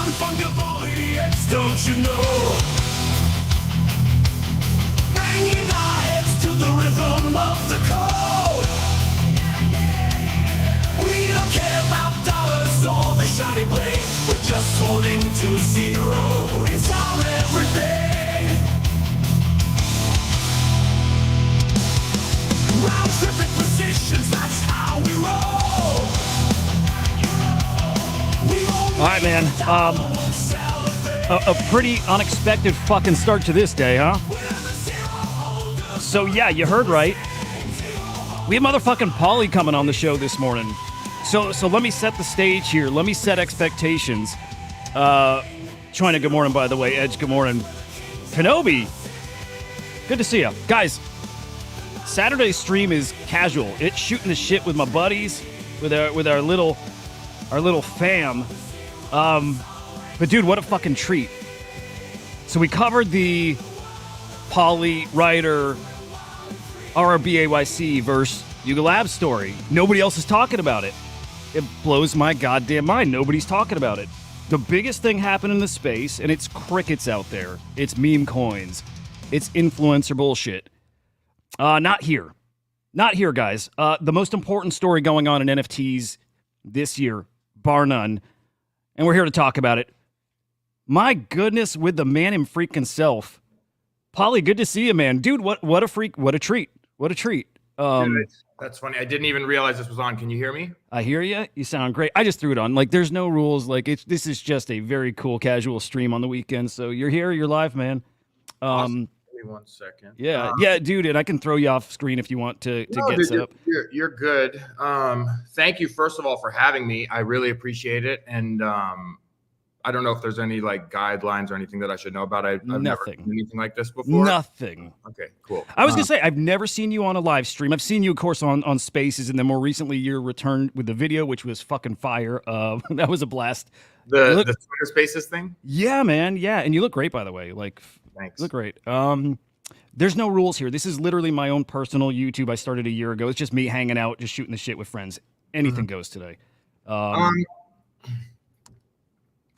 non-fungible idiots, don't you know? Banging our heads to the rhythm of the code. We don't care about dollars or the shiny blade. We're just holding to zero. It's our everything. Round tripping positions, that's how we roll. All right, man. A pretty unexpected fucking start to this day, huh? So yeah, you heard right. We have motherfucking Pauly coming on the show this morning. So let me set the stage here. Let me set expectations. China, good morning, by the way. Edge, good morning. Kenobi, good to see you. Guys, Saturday's stream is casual. It's shooting the shit with my buddies, with our little fam. But dude, what a fucking treat. So we covered the Pauly Ryder RRBAYC versus Yuga Labs story. Nobody else is talking about it. It blows my goddamn mind. Nobody's talking about it. The biggest thing happened in the space, and it's crickets out there. It's meme coins. It's influencer bullshit. Not here. Not here, guys. The most important story going on in NFTs this year, bar none, and we're here to talk about it. My goodness, with the man him freaking self. Pauly, good to see you, man. Dude, what a freak. What a treat. What a treat. Dude, that's funny. I didn't even realize this was on. Can you hear me? I hear you. You sound great. I just threw it on. Like, there's no rules. Like, this is just a very cool casual stream on the weekend. So you're here. You're live, man. Awesome. Give me 1 second. Yeah, dude, and I can throw you off screen if you want to get dude, set up. You're good. Thank you, first of all, for having me. I really appreciate it. And I don't know if there's any like guidelines or anything that I should know about. I've never done anything like this before. Nothing. Okay, cool. I was gonna say I've never seen you on a live stream. I've seen you, of course, on Spaces, and then more recently your return with the video, which was fucking fire. That was a blast. The Twitter Spaces thing. Yeah, man. Yeah, and you look great, by the way. Like, thanks. You look great. There's no rules here. This is literally my own personal YouTube. I started a year ago. It's just me hanging out, just shooting the shit with friends. Anything goes today.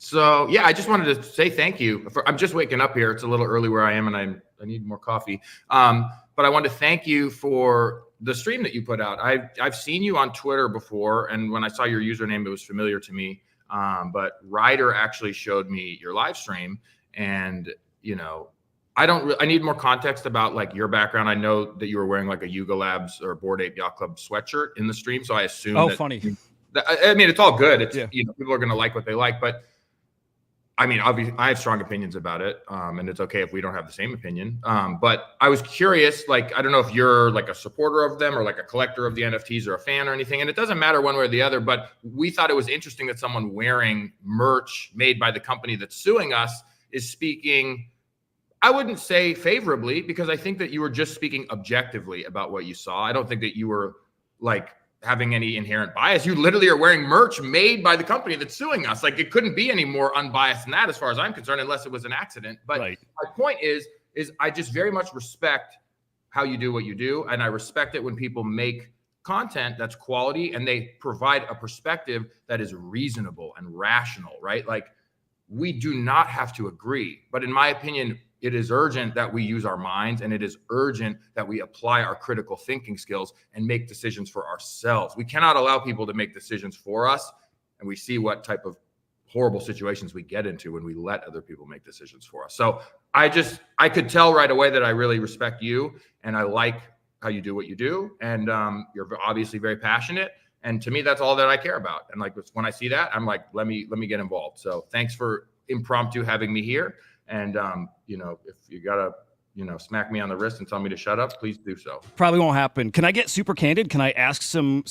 So yeah, I just wanted to say thank you. I'm just waking up here. It's a little early where I am, and I need more coffee. But I wanted to thank you for the stream that you put out. I've seen you on Twitter before, and when I saw your username, it was familiar to me. But Ryder actually showed me your live stream, and you know, I need more context about like your background. I know that you were wearing like a Yuga Labs or Bored Ape Yacht Club sweatshirt in the stream, so I assume. Oh, funny. I mean, it's all good. It's you know, people are gonna like what they like, but I mean, obviously, I have strong opinions about it, and it's okay if we don't have the same opinion. But I was curious, like, I don't know if you're like a supporter of them or like a collector of the NFTs or a fan or anything, and it doesn't matter one way or the other, but we thought it was interesting that someone wearing merch made by the company that's suing us is speaking, I wouldn't say favorably, because I think that you were just speaking objectively about what you saw. I don't think that you were like having any inherent bias. You literally are wearing merch made by the company that's suing us. Like, it couldn't be any more unbiased than that as far as I'm concerned, unless it was an accident. But my point is I just very much respect how you do what you do. And I respect it when people make content that's quality and they provide a perspective that is reasonable and rational, right? Like, we do not have to agree, but in my opinion, it is urgent that we use our minds, and it is urgent that we apply our critical thinking skills and make decisions for ourselves. We cannot allow people to make decisions for us, and we see what type of horrible situations we get into when we let other people make decisions for us. So I could tell right away that I really respect you, and I like how you do what you do, and you're obviously very passionate. And to me, that's all that I care about. And like, when I see that, I'm like, let me get involved. So thanks for impromptu having me here. And, you know, if you got to, you know, smack me on the wrist and tell me to shut up, please do so. Probably won't happen. Can I get super candid? Can I ask some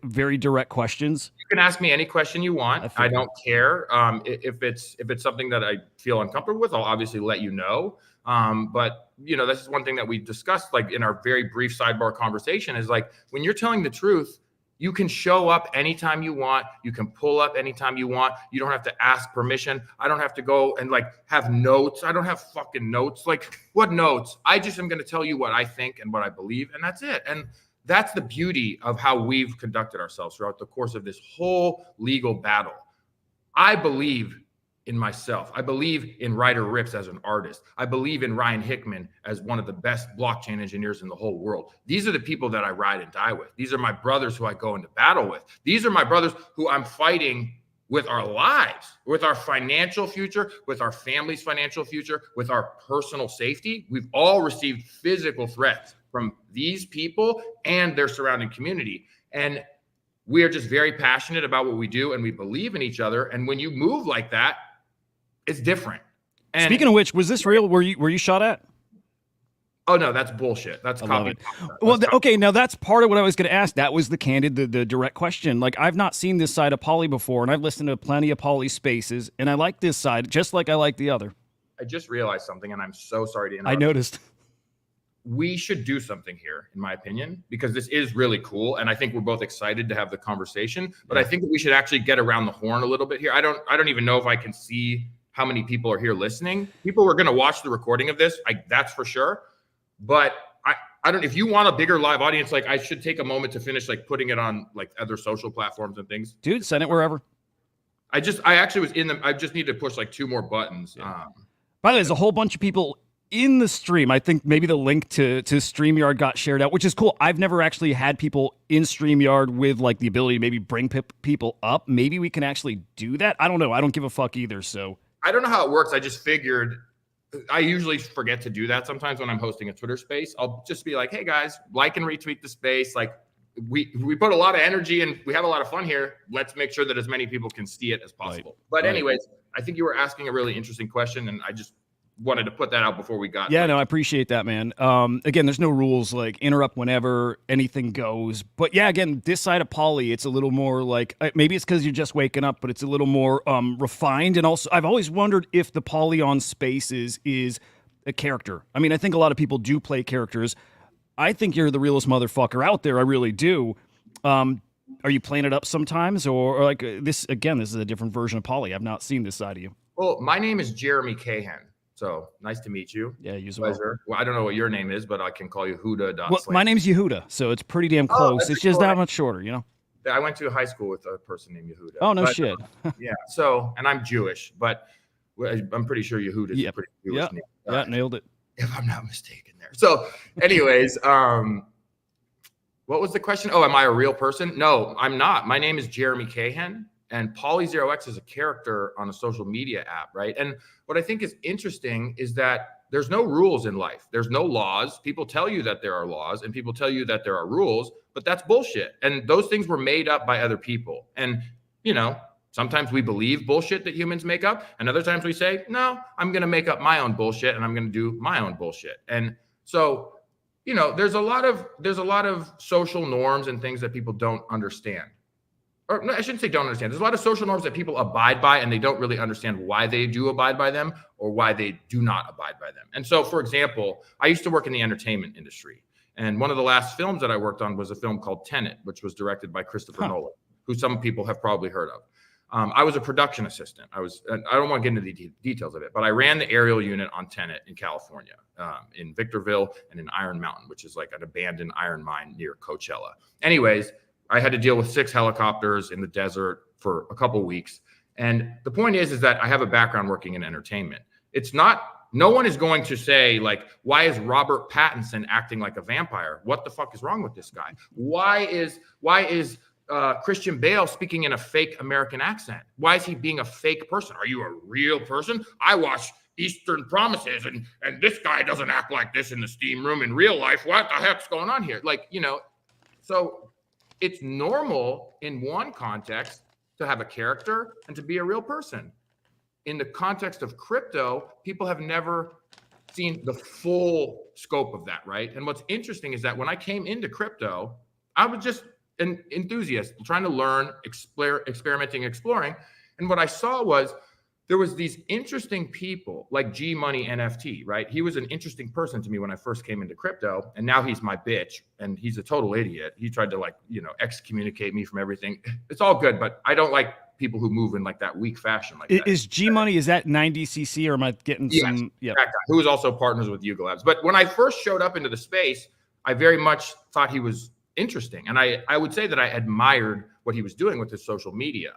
very direct questions? You can ask me any question you want. I don't care. If it's something that I feel uncomfortable with, I'll obviously let you know. But, you know, this is one thing that we discussed, like in our very brief sidebar conversation, is like, when you're telling the truth, you can show up anytime you want. You can pull up anytime you want. You don't have to ask permission. I don't have to go and like have notes. I don't have fucking notes. Like, what notes? I just am going to tell you what I think and what I believe, and that's it. And that's the beauty of how we've conducted ourselves throughout the course of this whole legal battle. I believe in myself. I believe in Ryder Ripps as an artist. I believe in Ryan Hickman as one of the best blockchain engineers in the whole world. These are the people that I ride and die with. These are my brothers who I go into battle with. These are my brothers who I'm fighting with our lives, with our financial future, with our family's financial future, with our personal safety. We've all received physical threats from these people and their surrounding community. And we are just very passionate about what we do, and we believe in each other. And when you move like that, it's different. And speaking of which, was this real? Were you shot at? Oh no, that's bullshit. That's copy. Well, okay, now that's part of what I was going to ask. That was the candid, the direct question. Like, I've not seen this side of Pauly before, and I've listened to plenty of Pauly spaces, and I like this side just like I like the other. I just realized something, and I'm so sorry to interrupt. I noticed. We should do something here, in my opinion, because this is really cool, and I think we're both excited to have the conversation. But I think that we should actually get around the horn a little bit here. I don't even know if I can see how many people are here listening. People are going to watch the recording of this, that's for sure. But I don't. If you want a bigger live audience, like, I should take a moment to finish like putting it on like other social platforms and things. Dude, send it wherever. I actually was in them. I just need to push like 2 more buttons. Yeah. By the way, there's a whole bunch of people in the stream. I think maybe the link to StreamYard got shared out, which is cool. I've never actually had people in StreamYard with like the ability to maybe bring people up. Maybe we can actually do that. I don't know. I don't give a fuck either. So I don't know how it works. I just figured. I usually forget to do that sometimes when I'm hosting a Twitter space. I'll just be like, hey guys, like and retweet the space. Like, we put a lot of energy and we have a lot of fun here. Let's make sure that as many people can see it as possible. Right. But anyways, I think you were asking a really interesting question, and I just wanted to put that out before we got. Yeah, no, I appreciate that, man. Again, there's no rules, like interrupt whenever, anything goes. But yeah, again, this side of Pauly, it's a little more like, maybe it's because you're just waking up, but it's a little more refined. And also, I've always wondered if the Pauly on Spaces is a character. I mean, I think a lot of people do play characters. I think you're the realest motherfucker out there. I really do. Are you playing it up sometimes, or like this? Again, this is a different version of Pauly. I've not seen this side of you. Well, my name is Jeremy Cahan. So nice to meet you. Yeah, you as well. Well, I don't know what your name is, but I can call you Huda. Well, my name's Yehuda, so it's pretty damn close. It's just that much shorter, you know? I went to high school with a person named Yehuda. Oh, no shit. Yeah, so, and I'm Jewish, but I'm pretty sure Yehuda is a pretty Jewish name. Yeah, nailed it. If I'm not mistaken there. So anyways, what was the question? Oh, am I a real person? No, I'm not. My name is Jeremy Cahan. And Pauly0x is a character on a social media app, right? And what I think is interesting is that there's no rules in life. There's no laws. People tell you that there are laws, and people tell you that there are rules, but that's bullshit. And those things were made up by other people. And, you know, sometimes we believe bullshit that humans make up, and other times we say, no, I'm going to make up my own bullshit, and I'm going to do my own bullshit. And so, you know, there's a lot of social norms and things that people don't understand. Or no, I shouldn't say don't understand. There's a lot of social norms that people abide by, and they don't really understand why they do abide by them or why they do not abide by them. And so, for example, I used to work in the entertainment industry. And one of the last films that I worked on was a film called Tenet, which was directed by Christopher Nolan, who some people have probably heard of. I was a production assistant. I don't want to get into the details of it, but I ran the aerial unit on Tenet in California, in Victorville and in Iron Mountain, which is like an abandoned iron mine near Coachella. Anyways, I had to deal with 6 helicopters in the desert for a couple of weeks. And the point is that I have a background working in entertainment. It's not, no one is going to say like, why is Robert Pattinson acting like a vampire? What the fuck is wrong with this guy? Why is Christian Bale speaking in a fake American accent? Why is he being a fake person? Are you a real person? I watch Eastern Promises and this guy doesn't act like this in the steam room in real life. What the heck's going on here? Like, you know, so it's normal in one context to have a character and to be a real person. In the context of crypto, people have never seen the full scope of that, right? And what's interesting is that when I came into crypto, I was just an enthusiast trying to learn, experimenting, exploring. And what I saw was there was these interesting people like G Money NFT, right? He was an interesting person to me when I first came into crypto, and now he's my bitch, and he's a total idiot. He tried to like, you know, excommunicate me from everything. It's all good, but I don't like people who move in like that weak fashion. Like that. Is G Money, is that 90cc, or am I getting some? Yeah, that guy, who is also partners with Yuga Labs. But when I first showed up into the space, I very much thought he was interesting, and I would say that I admired what he was doing with his social media.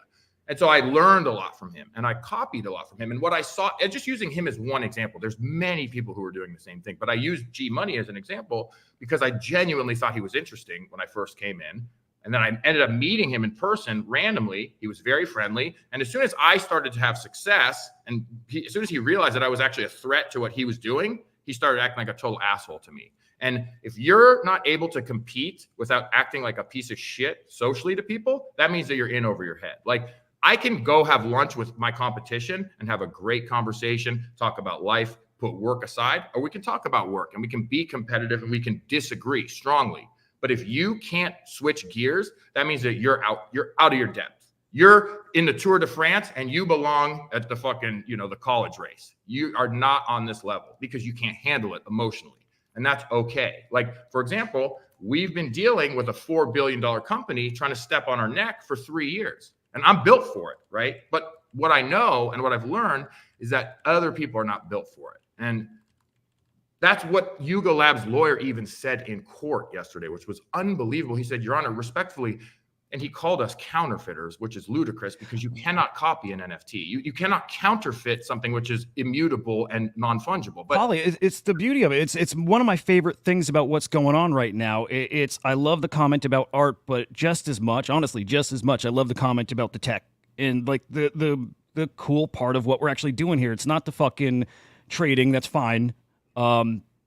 And so I learned a lot from him and I copied a lot from him. And what I saw, and just using him as one example, there's many people who are doing the same thing, but I used G Money as an example because I genuinely thought he was interesting when I first came in. And then I ended up meeting him in person randomly. He was very friendly. And as soon as I started to have success, and as soon as he realized that I was actually a threat to what he was doing, he started acting like a total asshole to me. And if you're not able to compete without acting like a piece of shit socially to people, that means that you're in over your head. Like, I can go have lunch with my competition and have a great conversation, talk about life, put work aside, or we can talk about work and we can be competitive and we can disagree strongly. But if you can't switch gears, that means that you're out of your depth. You're in the Tour de France and you belong at the fucking, the college race. You are not on this level because you can't handle it emotionally. And that's okay. Like, for example, we've been dealing with a $4 billion company trying to step on our neck for 3 years. And I'm built for it, right? But what I know and what I've learned is that other people are not built for it. And that's what Yuga Labs lawyer even said in court yesterday, which was unbelievable. He said, Your Honor, respectfully, and he called us counterfeiters, which is ludicrous because you cannot copy an NFT. You cannot counterfeit something which is immutable and non-fungible. But Pauly, it's the beauty of it. It's one of my favorite things about what's going on right now. I love the comment about art, but just as much, honestly, I love the comment about the tech and like the cool part of what we're actually doing here. It's not the fucking trading. That's fine.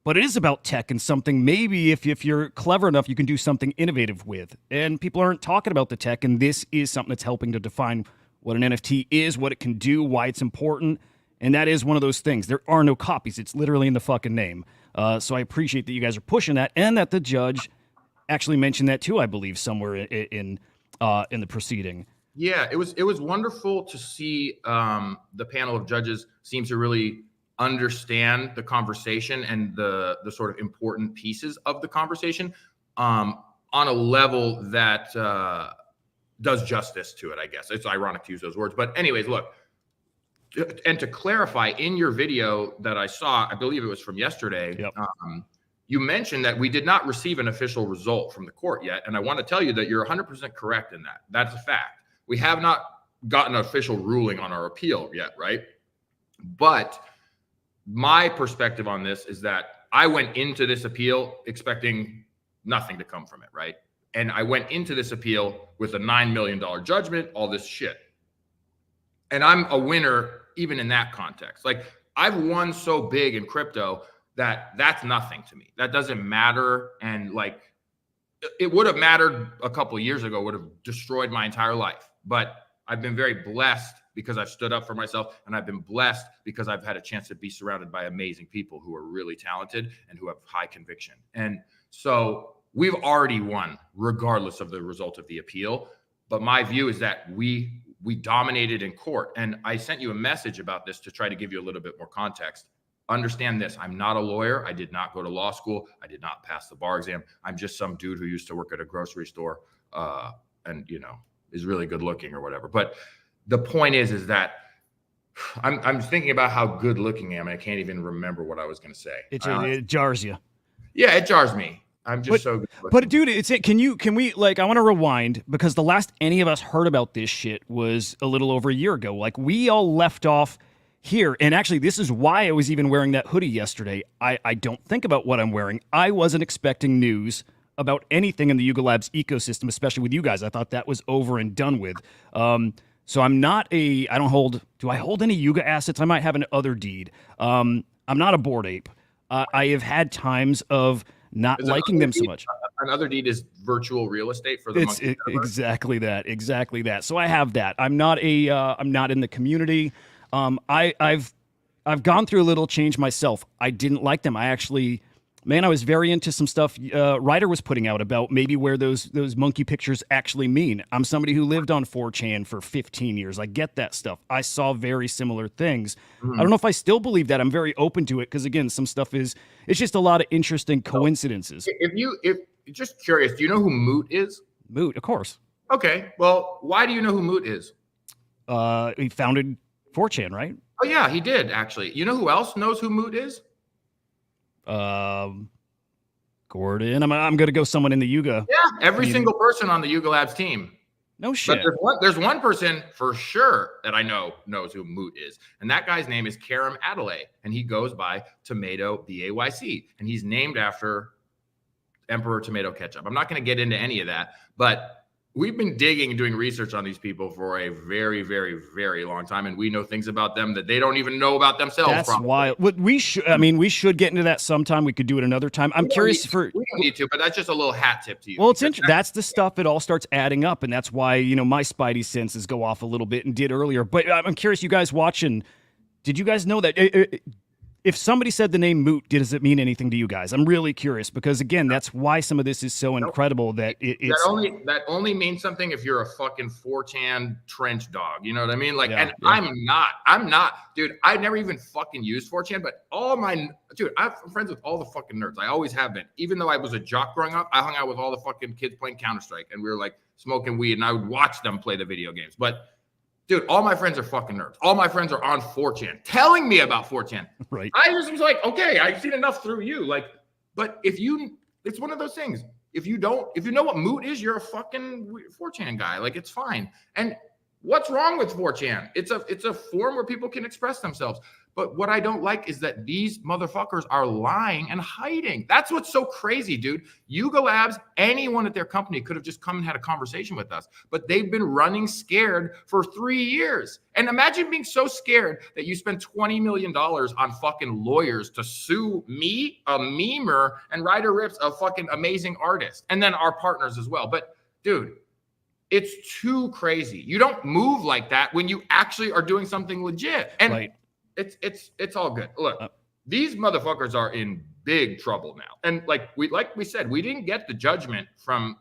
But it is about tech and something maybe if you're clever enough, you can do something innovative with. And people aren't talking about the tech, and this is something that's helping to define what an NFT is, what it can do, why it's important. And that is one of those things. There are no copies. It's literally in the fucking name. So I appreciate that you guys are pushing that, and that the judge actually mentioned that too, I believe, somewhere in the proceeding. Yeah, it was wonderful to see the panel of judges seem to really understand the conversation and the sort of important pieces of the conversation on a level that does justice to it, I guess. It's ironic to use those words. But anyways, look, and to clarify, in your video that I saw, I believe it was from yesterday, yep. You mentioned that we did not receive an official result from the court yet. And I want to tell you that you're 100% correct in that. That's a fact. We have not gotten an official ruling on our appeal yet, right? But my perspective on this is that I went into this appeal expecting nothing to come from it, right? And I went into this appeal with a $9 million judgment, all this shit. And I'm a winner even in that context. Like, I've won so big in crypto that that's nothing to me. That doesn't matter. And like, it would have mattered a couple of years ago, would have destroyed my entire life. But I've been very blessed because I've stood up for myself, and I've been blessed because I've had a chance to be surrounded by amazing people who are really talented and who have high conviction. And so we've already won regardless of the result of the appeal. But my view is that we dominated in court. And I sent you a message about this to try to give you a little bit more context. Understand this. I'm not a lawyer. I did not go to law school. I did not pass the bar exam. I'm just some dude who used to work at a grocery store and, is really good looking or whatever. But the point is that I'm thinking about how good looking I am. And I can't even remember what I was going to say. It jars you. Yeah, it jars me. I'm just so good looking. But dude, can we like, I want to rewind because the last any of us heard about this shit was a little over a year ago. Like, we all left off here. And actually, this is why I was even wearing that hoodie yesterday. I don't think about what I'm wearing. I wasn't expecting news about anything in the Yuga Labs ecosystem, especially with you guys. I thought that was over and done with. So I'm not do I hold any Yuga assets? I might have an other deed. I'm not a Bored Ape. I have had times of not liking them so much. Another deed is virtual real estate for the monkey. Exactly that. So I have that. I'm not in the community. I've gone through a little change myself. I didn't like them. I was very into some stuff Ryder was putting out about maybe where those monkey pictures actually mean. I'm somebody who lived on 4chan for 15 years. I get that stuff. I saw very similar things. I don't know if I still believe that. I'm very open to it because, again, some stuff it's just a lot of interesting coincidences. If just curious, do you know who Moot is? Moot, of course. Okay. Well, why do you know who Moot is? He founded 4chan, right? Oh, yeah, he did, actually. You know who else knows who Moot is? Gordon. I'm gonna go someone in the Yuga. Yeah, every single person on the Yuga Labs team. No shit. But there's one person for sure that I know knows who Moot is. And that guy's name is Karam Adelaide. And he goes by Tomato BAYC. And he's named after Emperor Tomato Ketchup. I'm not going to get into any of that, but we've been digging and doing research on these people for a very, very, very long time, and we know things about them that they don't even know about themselves. That's wild. What we should, I mean, we should get into that sometime. We could do it another time. I'm curious we don't need to, but that's just a little hat tip to you. Well, it's interesting. That's the stuff that all starts adding up, and that's why, you know, my spidey senses go off a little bit and did earlier. But I'm curious, you guys watching, did you guys know that if somebody said the name Moot, does it mean anything to you guys? I'm really curious because, again, that's why some of this is so incredible that that only means something if you're a fucking 4chan trench dog. You know what I mean? Like, I'm not, dude. I never even fucking used 4chan, but I'm friends with all the fucking nerds. I always have been. Even though I was a jock growing up, I hung out with all the fucking kids playing Counter-Strike, and we were like smoking weed, and I would watch them play the video games. But dude, all my friends are fucking nerds. All my friends are on 4chan telling me about 4chan. Right. I just was like, okay, I've seen enough through you. Like, but it's one of those things. If you know what Moot is, you're a fucking 4chan guy. Like, it's fine. And what's wrong with 4chan? It's a forum where people can express themselves. But what I don't like is that these motherfuckers are lying and hiding. That's what's so crazy, dude. Yuga Labs, anyone at their company could have just come and had a conversation with us. But they've been running scared for 3 years. And imagine being so scared that you spend $20 million on fucking lawyers to sue me, a memer, and Ryder Rips, a fucking amazing artist. And then our partners as well. But dude, it's too crazy. You don't move like that when you actually are doing something legit. And right. It's all good. Look, these motherfuckers are in big trouble now. And like we said, we didn't get the judgment from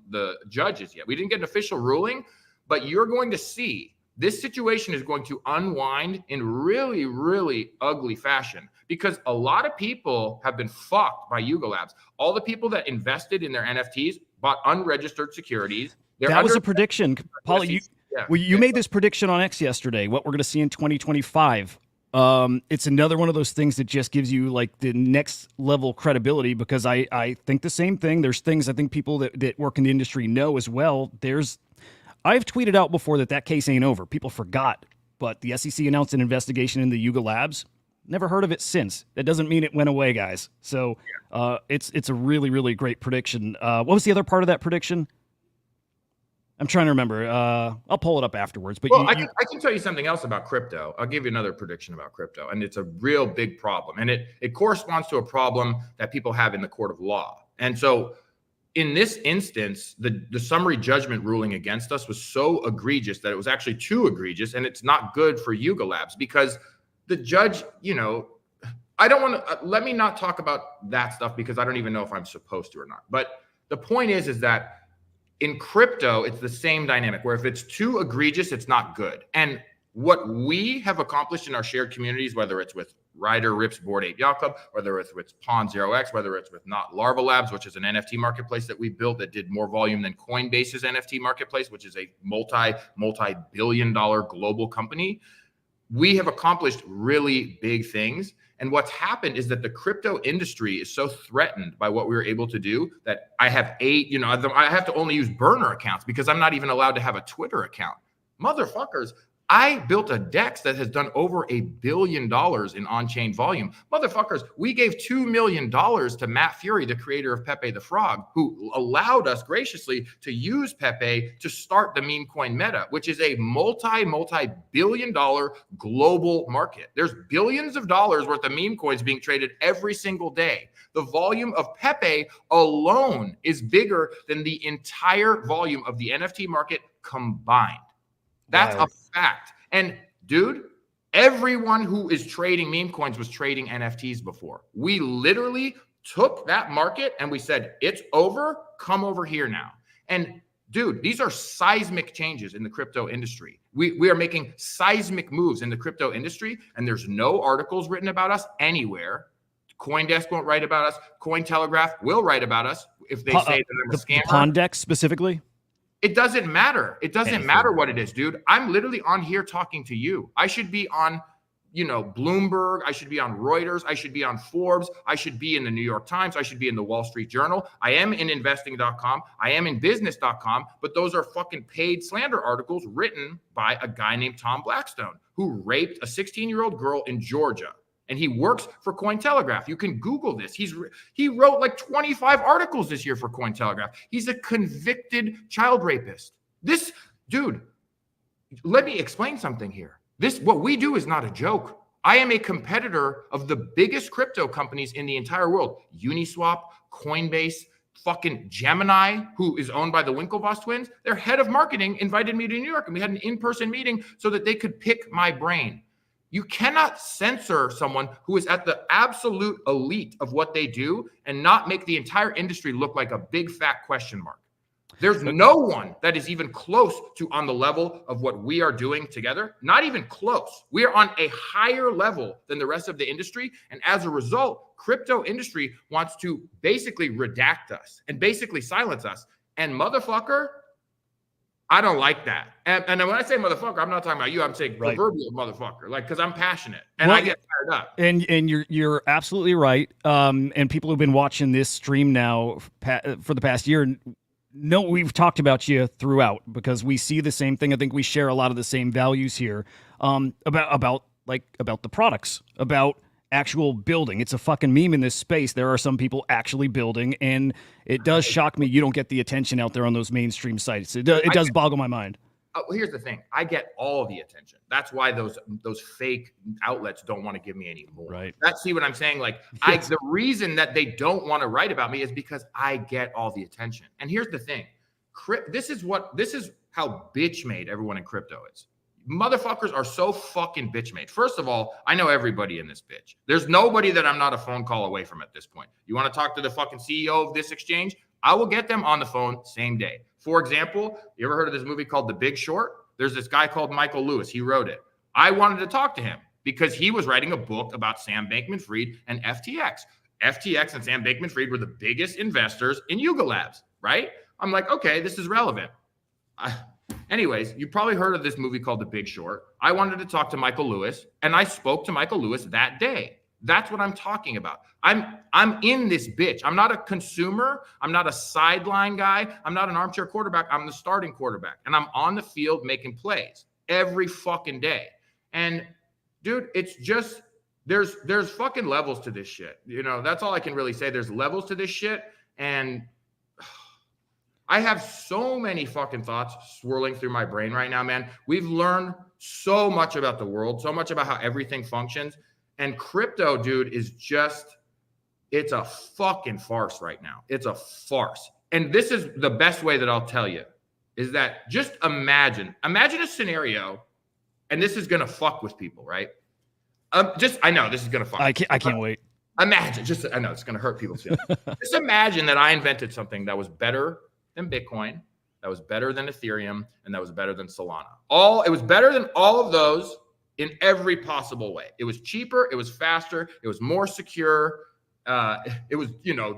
the judges yet. We didn't get an official ruling, but you're going to see this situation is going to unwind in really, really ugly fashion because a lot of people have been fucked by Yuga Labs. All the people that invested in their NFTs bought unregistered securities. That was a prediction. Pauly, you made this prediction on X yesterday, what we're going to see in 2025. It's another one of those things that just gives you like the next level credibility because I think the same thing. There's things I think people that work in the industry know as well. I've tweeted out before that case ain't over. People forgot, but the SEC announced an investigation in the Yuga Labs. Never heard of it since. That doesn't mean it went away, guys. So it's a really, really great prediction. What was the other part of that prediction? I'm trying to remember. I'll pull it up afterwards. But I can tell you something else about crypto. I'll give you another prediction about crypto, and it's a real big problem. And it corresponds to a problem that people have in the court of law. And so in this instance, the summary judgment ruling against us was so egregious that it was actually too egregious, and it's not good for Yuga Labs because the judge, I don't want to, let me not talk about that stuff because I don't even know if I'm supposed to or not. But the point is that in crypto, it's the same dynamic where if it's too egregious, it's not good. And what we have accomplished in our shared communities, whether it's with Ryder Rips Bored Ape Yacht Club, whether it's with Pauly0x, whether it's with Not Larva Labs, which is an NFT marketplace that we built that did more volume than Coinbase's NFT marketplace, which is a multi-billion-dollar global company, we have accomplished really big things. And what's happened is that the crypto industry is so threatened by what we were able to do that I have I have to only use burner accounts because I'm not even allowed to have a Twitter account. Motherfuckers, I built a DEX that has done over $1 billion in on-chain volume. Motherfuckers, we gave $2 million to Matt Fury, the creator of Pepe the Frog, who allowed us graciously to use Pepe to start the meme coin meta, which is a multi-billion-dollar global market. There's billions of dollars worth of meme coins being traded every single day. The volume of Pepe alone is bigger than the entire volume of the NFT market combined. That's a fact. And dude, everyone who is trading meme coins was trading NFTs before. We literally took that market and we said, it's over, come over here now. And dude, these are seismic changes in the crypto industry. We are making seismic moves in the crypto industry, and there's no articles written about us anywhere. CoinDesk won't write about us. Cointelegraph will write about us if they say that I'm a scammer. Pondex specifically? It doesn't matter. It doesn't matter what it is, dude. I'm literally on here talking to you. I should be on Bloomberg. I should be on Reuters. I should be on Forbes. I should be in the New York Times. I should be in the Wall Street Journal. I am in investing.com. I am in business.com, but those are fucking paid slander articles written by a guy named Tom Blackstone who raped a 16-year-old girl in Georgia. And he works for Cointelegraph. You can Google this. He wrote like 25 articles this year for Cointelegraph. He's a convicted child rapist. This dude, let me explain something here. What we do is not a joke. I am a competitor of the biggest crypto companies in the entire world. Uniswap, Coinbase, fucking Gemini, who is owned by the Winklevoss twins. Their head of marketing invited me to New York, and we had an in-person meeting so that they could pick my brain. You cannot censor someone who is at the absolute elite of what they do and not make the entire industry look like a big fat question mark. There's no one that is even close to on the level of what we are doing together. Not even close. We are on a higher level than the rest of the industry. And as a result, crypto industry wants to basically redact us and basically silence us. And motherfucker, I don't like that. And when I say motherfucker, I'm not talking about you. I'm saying proverbial motherfucker, like, because I'm passionate and I get fired up. And you're absolutely right. And people who've been watching this stream now for the past year know we've talked about you throughout because we see the same thing. I think we share a lot of the same values here about the products, about actual building. It's a fucking meme in this space. There are some people actually building, and it does shock me you don't get the attention out there on those mainstream sites. It does boggle my mind. Well, here's the thing. I get all the attention. That's why those fake outlets don't want to give me any more. Right. See what I'm saying? Like, the reason that they don't want to write about me is because I get all the attention. And here's the thing. This is how bitch made everyone in crypto is. Motherfuckers are so fucking bitch made. First of all, I know everybody in this bitch. There's nobody that I'm not a phone call away from at this point. You want to talk to the fucking CEO of this exchange? I will get them on the phone same day. For example, you ever heard of this movie called The Big Short? There's this guy called Michael Lewis. He wrote it. I wanted to talk to him because he was writing a book about Sam Bankman-Fried and FTX. FTX and Sam Bankman-Fried were the biggest investors in Yuga Labs, right? I'm like, okay, this is relevant. Anyways, you probably heard of this movie called The Big Short. I wanted to talk to Michael Lewis, and I spoke to Michael Lewis that day. That's what I'm talking about. I'm in this bitch. I'm not a consumer. I'm not a sideline guy. I'm not an armchair quarterback. I'm the starting quarterback, and I'm on the field making plays every fucking day. And dude, it's just there's fucking levels to this shit. That's all I can really say. There's levels to this shit, and I have so many fucking thoughts swirling through my brain right now, man. We've learned so much about the world, so much about how everything functions. And crypto, dude, it's a fucking farce right now. It's a farce. And this is the best way that I'll tell you is that just imagine a scenario, and this is going to fuck with people, right? I know this is going to fuck. I can't wait. Imagine, I know it's going to hurt people's feelings. Just imagine that I invented something that was better than Bitcoin, that was better than Ethereum, and that was better than Solana. It was better than all of those in every possible way. It was cheaper, it was faster, it was more secure. It was,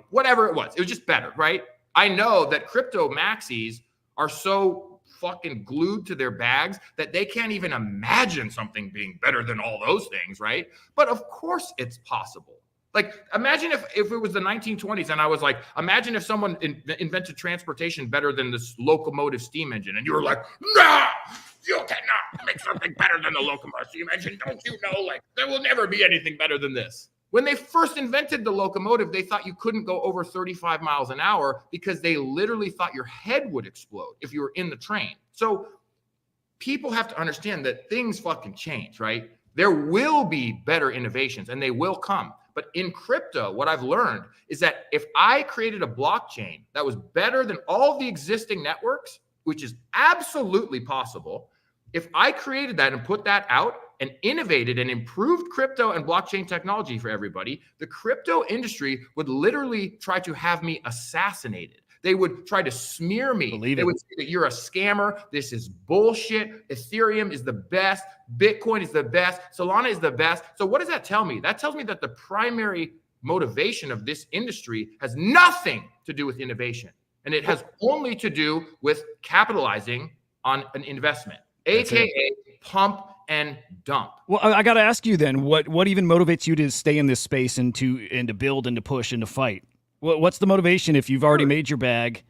whatever it was just better, right? I know that crypto maxis are so fucking glued to their bags that they can't even imagine something being better than all those things, right? But of course it's possible. Like, imagine if it was the 1920s and I was like, imagine if someone invented transportation better than this locomotive steam engine. And you were like, no, you cannot make something better than the locomotive steam engine. Don't you know, like, there will never be anything better than this. When they first invented the locomotive, they thought you couldn't go over 35 miles an hour because they literally thought your head would explode if you were in the train. So people have to understand that things fucking change, right? There will be better innovations and they will come. But in crypto, what I've learned is that if I created a blockchain that was better than all the existing networks, which is absolutely possible, if I created that and put that out and innovated and improved crypto and blockchain technology for everybody, the crypto industry would literally try to have me assassinated. They would try to smear me. They would say that you're a scammer. This is bullshit. Ethereum is the best. Bitcoin is the best. Solana is the best. So what does that tell me? That tells me that the primary motivation of this industry has nothing to do with innovation. And it has only to do with capitalizing on an investment, AKA pump and dump. Well, I got to ask you then, what even motivates you to stay in this space and to build and to push and to fight? What's the motivation if you've already made your bag?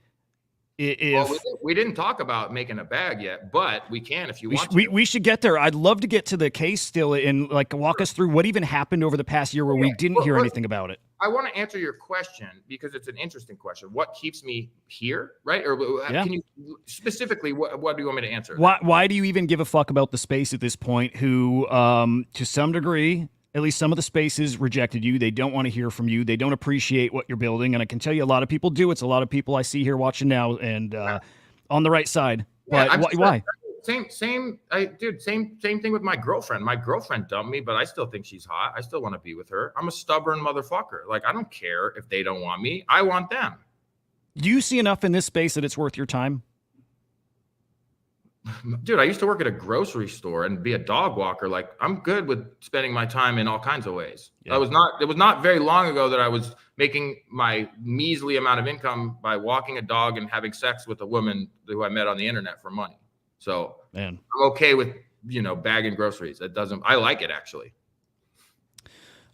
Well, we didn't talk about making a bag yet, but we can if you want to. We should get there. I'd love to get to the case still and like walk us through what even happened over the past year where we didn't hear anything about it. I want to answer your question because it's an interesting question. What keeps me here, right? Or can you specifically, what do you want me to answer? Why do you even give a fuck about the space at this point who, to some degree, at least some of the spaces rejected you. They don't want to hear from you. They don't appreciate what you're building. And I can tell you a lot of people do. It's a lot of people I see here watching now and on the right side. But why? Same thing with my girlfriend. My girlfriend dumped me, but I still think she's hot. I still want to be with her. I'm a stubborn motherfucker. Like, I don't care if they don't want me. I want them. Do you see enough in this space that it's worth your time? Dude, I used to work at a grocery store and be a dog walker. Like, I'm good with spending my time in all kinds of ways. Yeah. It was not very long ago that I was making my measly amount of income by walking a dog and having sex with a woman who I met on the internet for money. So I'm okay with, bagging groceries. I like it actually.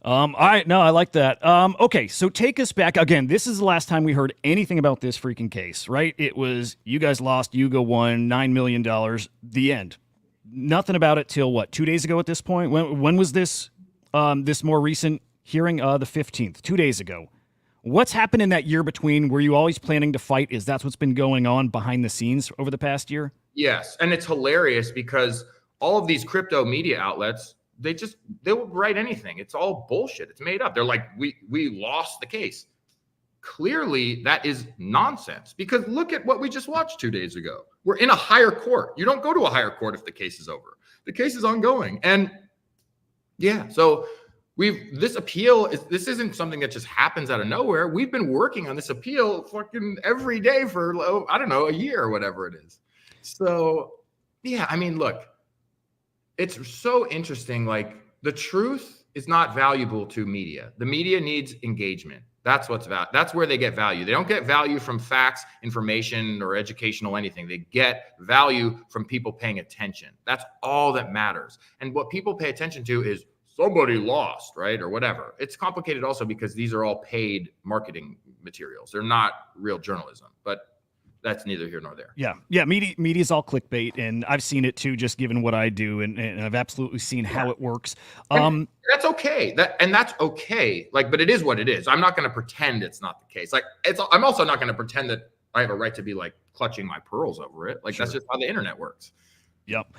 I like that. Okay, so take us back again. This is the last time we heard anything about this freaking case, right? It was you guys lost, Yuga won $9 million. The end. Nothing about it till what? 2 days ago at this point. When was this? This more recent hearing, the 15th, 2 days ago. What's happened in that year between? Were you always planning to fight? Is that what's been going on behind the scenes over the past year? Yes, and it's hilarious because all of these crypto media outlets. They will write anything. It's all bullshit. It's made up. They're like, we lost the case. Clearly, that is nonsense because look at what we just watched 2 days ago. We're in a higher court. You don't go to a higher court if the case is over. The case is ongoing. And so this isn't something that just happens out of nowhere. We've been working on this appeal fucking every day for, I don't know, a year or whatever it is. So, look. It's so interesting. Like, the truth is not valuable to media. The media needs engagement. That's where they get value. They don't get value from facts, information, or educational anything. They get value from people paying attention. That's all that matters. And what people pay attention to is somebody lost, right? Or whatever. It's complicated also because these are all paid marketing materials. They're not real journalism, but that's neither here nor there. Yeah. Media's all clickbait, and I've seen it too, just given what I do, and I've absolutely seen how it works. That's okay. That's okay. Like, but it is what it is. I'm not going to pretend it's not the case. Like, I'm also not going to pretend that I have a right to be like clutching my pearls over it. Like, That's just how the internet works. Yep.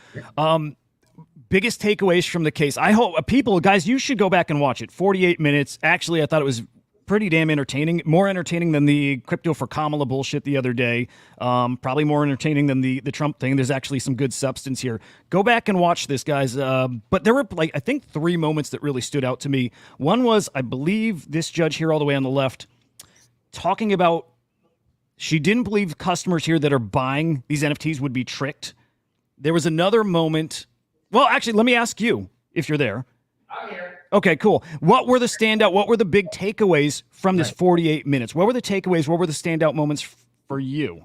Biggest takeaways from the case. I hope guys, you should go back and watch it. 48 minutes. Actually, I thought it was pretty damn entertaining, more entertaining than the crypto for Kamala bullshit the other day. Probably more entertaining than the Trump thing. There's actually some good substance here. Go back and watch this, guys. But there were I think 3 moments that really stood out to me. One was, I believe this judge here all the way on the left talking about she didn't believe customers here that are buying these NFTs would be tricked. There was another moment. Well, actually, let me ask you if you're there. I'm here. Okay, cool. What were the big takeaways from this 48 minutes? What were the takeaways? What were the standout moments for you?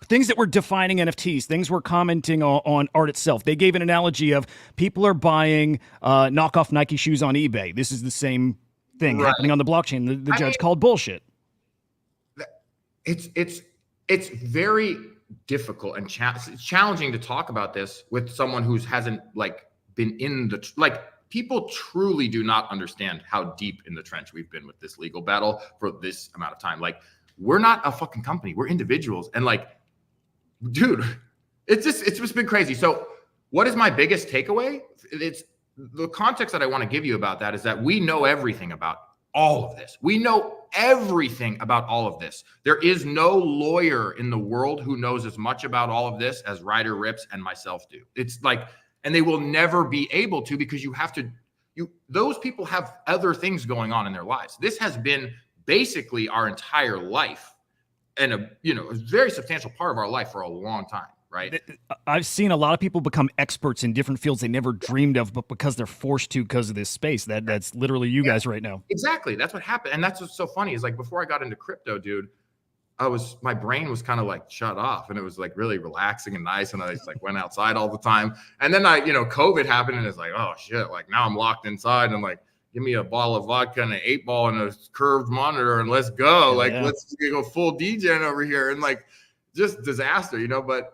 Things that were defining NFTs, things were commenting on art itself. They gave an analogy of people are buying knockoff Nike shoes on eBay. This is the same thing happening on the blockchain. The judge called bullshit. It's very difficult and challenging to talk about this with someone who hasn't been in the people truly do not understand how deep in the trench we've been with this legal battle for this amount of time. Like, we're not a fucking company. We're individuals. And dude, it's just been crazy. So what is my biggest takeaway? It's the context that I want to give you about that is that we know everything about all of this. We know everything about all of this. There is no lawyer in the world who knows as much about all of this as Ryder Ripps and myself do. It's and they will never be able to because those people have other things going on in their lives. This has been basically our entire life and a very substantial part of our life for a long time, right? I've seen a lot of people become experts in different fields they never dreamed of, but because they're forced to because of this space. That's literally you guys right now. Exactly. That's what happened. And that's what's so funny is before I got into crypto, dude, my brain was kind of like shut off, and it was like really relaxing and nice. And I just like went outside all the time. And then COVID happened, and it's like, oh shit, like now I'm locked inside. And like, give me a bottle of vodka and an 8-ball and a curved monitor, and let's go. Like, let's go full DJing over here. And like, just disaster, but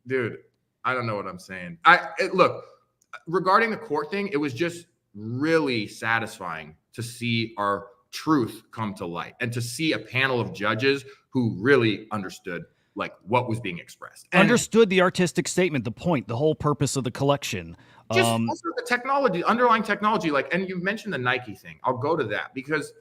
dude, I don't know what I'm saying. Look, regarding the court thing, it was just really satisfying to see our truth come to light and to see a panel of judges who really understood like what was being expressed. And understood the artistic statement, the point, the whole purpose of the collection. Just also the technology, underlying technology. Like, and you mentioned the Nike thing. I'll go to that because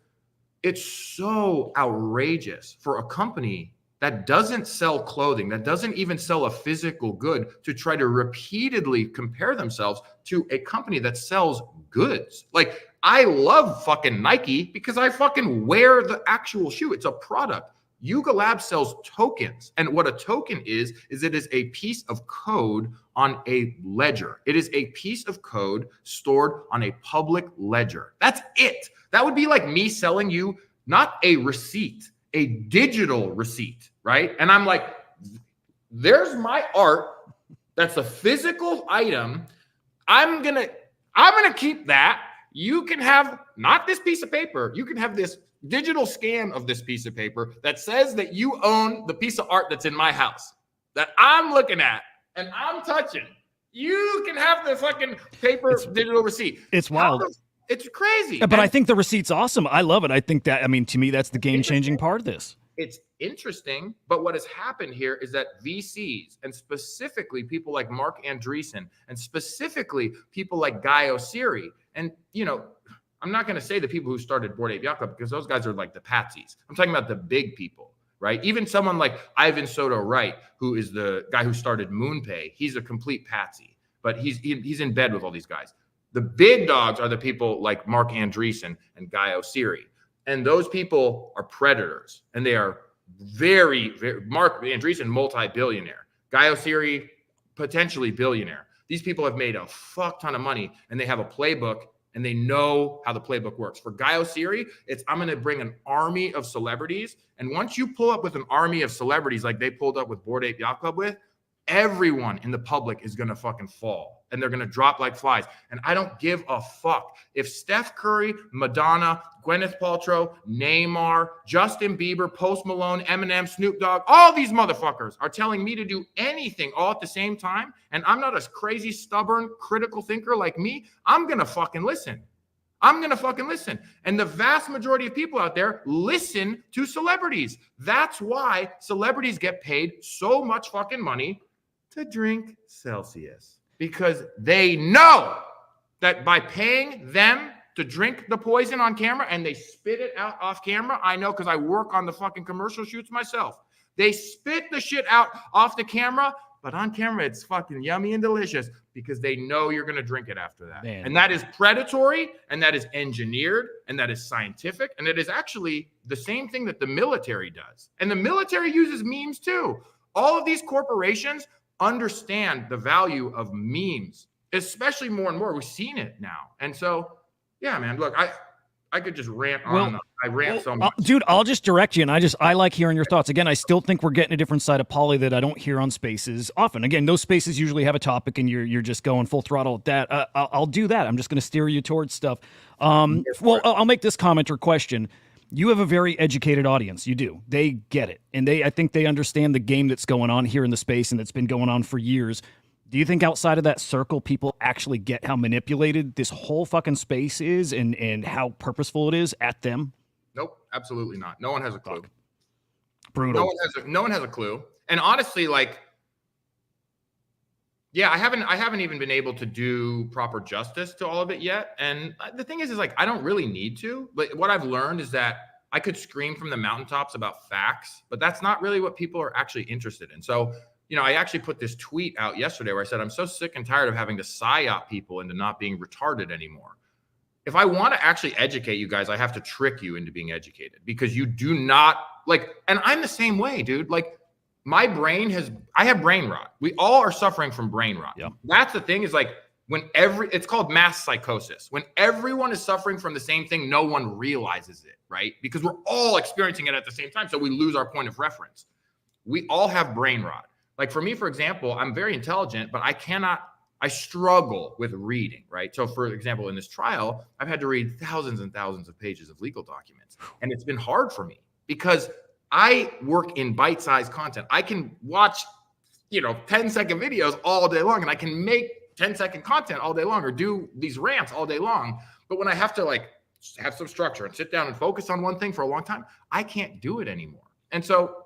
it's so outrageous for a company that doesn't sell clothing, that doesn't even sell a physical good, to try to repeatedly compare themselves to a company that sells goods. Like, I love fucking Nike because I fucking wear the actual shoe. It's a product. Yuga Labs sells tokens. And what a token is it is a piece of code on a ledger. It is a piece of code stored on a public ledger. That's it. That would be like me selling you not a receipt, a digital receipt, right? And I'm like, there's my art. That's a physical item. I'm gonna keep that. You can have not this piece of paper. You can have this digital scan of this piece of paper that says that you own the piece of art that's in my house that I'm looking at and I'm touching. You can have the fucking paper digital receipt. It's wild. It's crazy. But I think the receipt's awesome. I love it. I think that, to me, that's the game-changing part of this. It's interesting, but what has happened here is that VCs, and specifically people like Mark Andreessen, and specifically people like Guy Oseary, and, I'm not going to say the people who started Bored Ape Yacht Club because those guys are like the patsies. I'm talking about the big people, right? Even someone like Ivan Soto Wright, who is the guy who started MoonPay, he's a complete patsy, but he's in bed with all these guys. The big dogs are the people like Mark Andreessen and Guy Oseary. And those people are predators. And they are very, very, Mark Andreessen, multi-billionaire. Guy Oseary, potentially billionaire. These people have made a fuck ton of money, and they have a playbook, and they know how the playbook works. For Guy Oseary, I'm going to bring an army of celebrities. And once you pull up with an army of celebrities like they pulled up with Bored Ape Yacht Club with, everyone in the public is going to fucking fall, and they're going to drop like flies. And I don't give a fuck if Steph Curry, Madonna, Gwyneth Paltrow, Neymar, Justin Bieber, Post Malone, Eminem, Snoop Dogg, all these motherfuckers are telling me to do anything all at the same time. And I'm not a crazy, stubborn, critical thinker like me. I'm going to fucking listen. And the vast majority of people out there listen to celebrities. That's why celebrities get paid so much fucking money to drink Celsius, because they know that by paying them to drink the poison on camera and they spit it out off camera. I know because I work on the fucking commercial shoots myself. They spit the shit out off the camera, but on camera it's fucking yummy and delicious because they know you're going to drink it after that. Man. And that is predatory, and that is engineered, and that is scientific, and it is actually the same thing that the military does. And the military uses memes too. All of these corporations understand the value of memes, especially more and more. We've seen it now. And so, yeah, man, look, I could just rant on and on. I rant so much. Dude, I'll just direct you, and I like hearing your thoughts. Again, I still think we're getting a different side of Pauly that I don't hear on Spaces often. Again, those Spaces usually have a topic, and you're just going full throttle at that. I'll do that. I'm just going to steer you towards stuff. Well, I'll make this comment or question. You have a very educated audience. You do. They get it. And I think they understand the game that's going on here in the space and that's been going on for years. Do you think outside of that circle, people actually get how manipulated this whole fucking space is and how purposeful it is at them? Nope, absolutely not. No one has a clue. Brutal. No one has a clue. And honestly, like, yeah, I haven't even been able to do proper justice to all of it yet. And the thing is like, I don't really need to. But what I've learned is that I could scream from the mountaintops about facts, but that's not really what people are actually interested in. So, I actually put this tweet out yesterday where I said, I'm so sick and tired of having to psyop people into not being retarded anymore. If I want to actually educate you guys, I have to trick you into being educated, because you do not and I'm the same way, dude. Like, I have brain rot. We all are suffering from brain rot. Yeah. That's the thing, is like, it's called mass psychosis. When everyone is suffering from the same thing, no one realizes it, right? Because we're all experiencing it at the same time. So we lose our point of reference. We all have brain rot. Like for me, for example, I'm very intelligent, but I struggle with reading, right? So for example, in this trial, I've had to read thousands and thousands of pages of legal documents. And it's been hard for me because I work in bite-sized content. I can watch, 10-second videos all day long, and I can make 10-second content all day long or do these rants all day long. But when I have to have some structure and sit down and focus on one thing for a long time, I can't do it anymore. And so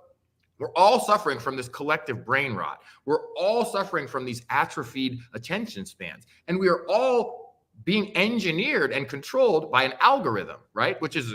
we're all suffering from this collective brain rot. We're all suffering from these atrophied attention spans. And we are all being engineered and controlled by an algorithm, right? Which is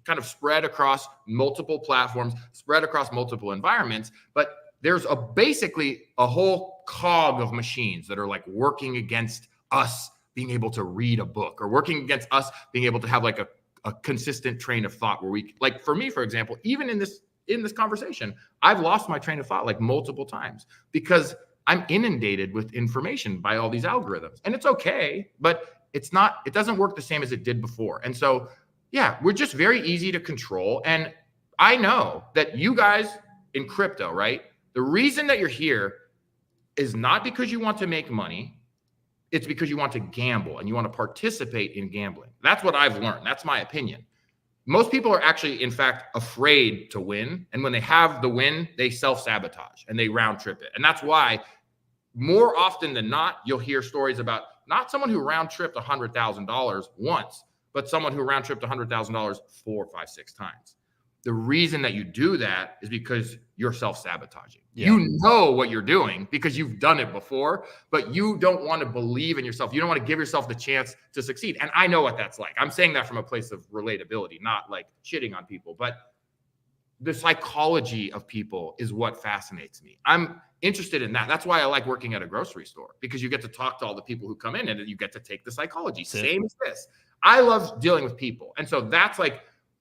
kind of spread across multiple platforms, spread across multiple environments. But there's basically a whole cog of machines that are working against us being able to read a book, or working against us being able to have a consistent train of thought where we, for me, for example, even in this conversation, I've lost my train of thought multiple times because I'm inundated with information by all these algorithms. And it's okay, but it doesn't work the same as it did before. And so, yeah, we're just very easy to control. And I know that you guys in crypto, right? The reason that you're here is not because you want to make money. It's because you want to gamble and you want to participate in gambling. That's what I've learned. That's my opinion. Most people are actually, in fact, afraid to win. And when they have the win, they self-sabotage and they round trip it. And that's why more often than not, you'll hear stories about not someone who round tripped $100,000 once, but someone who round tripped $100,000 4, 5, 6 times. The reason that you do that is because you're self-sabotaging. Yeah. You know what you're doing because you've done it before, but you don't want to believe in yourself. You don't want to give yourself the chance to succeed. And I know what that's like. I'm saying that from a place of relatability, not shitting on people, but the psychology of people is what fascinates me. I'm interested in that. That's why I like working at a grocery store, because you get to talk to all the people who come in and you get to take the psychology. Same as this. I love dealing with people. And so that's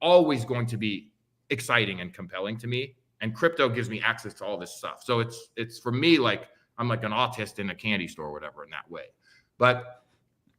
always going to be exciting and compelling to me. And crypto gives me access to all this stuff. So it's for me, I'm an autist in a candy store or whatever in that way. But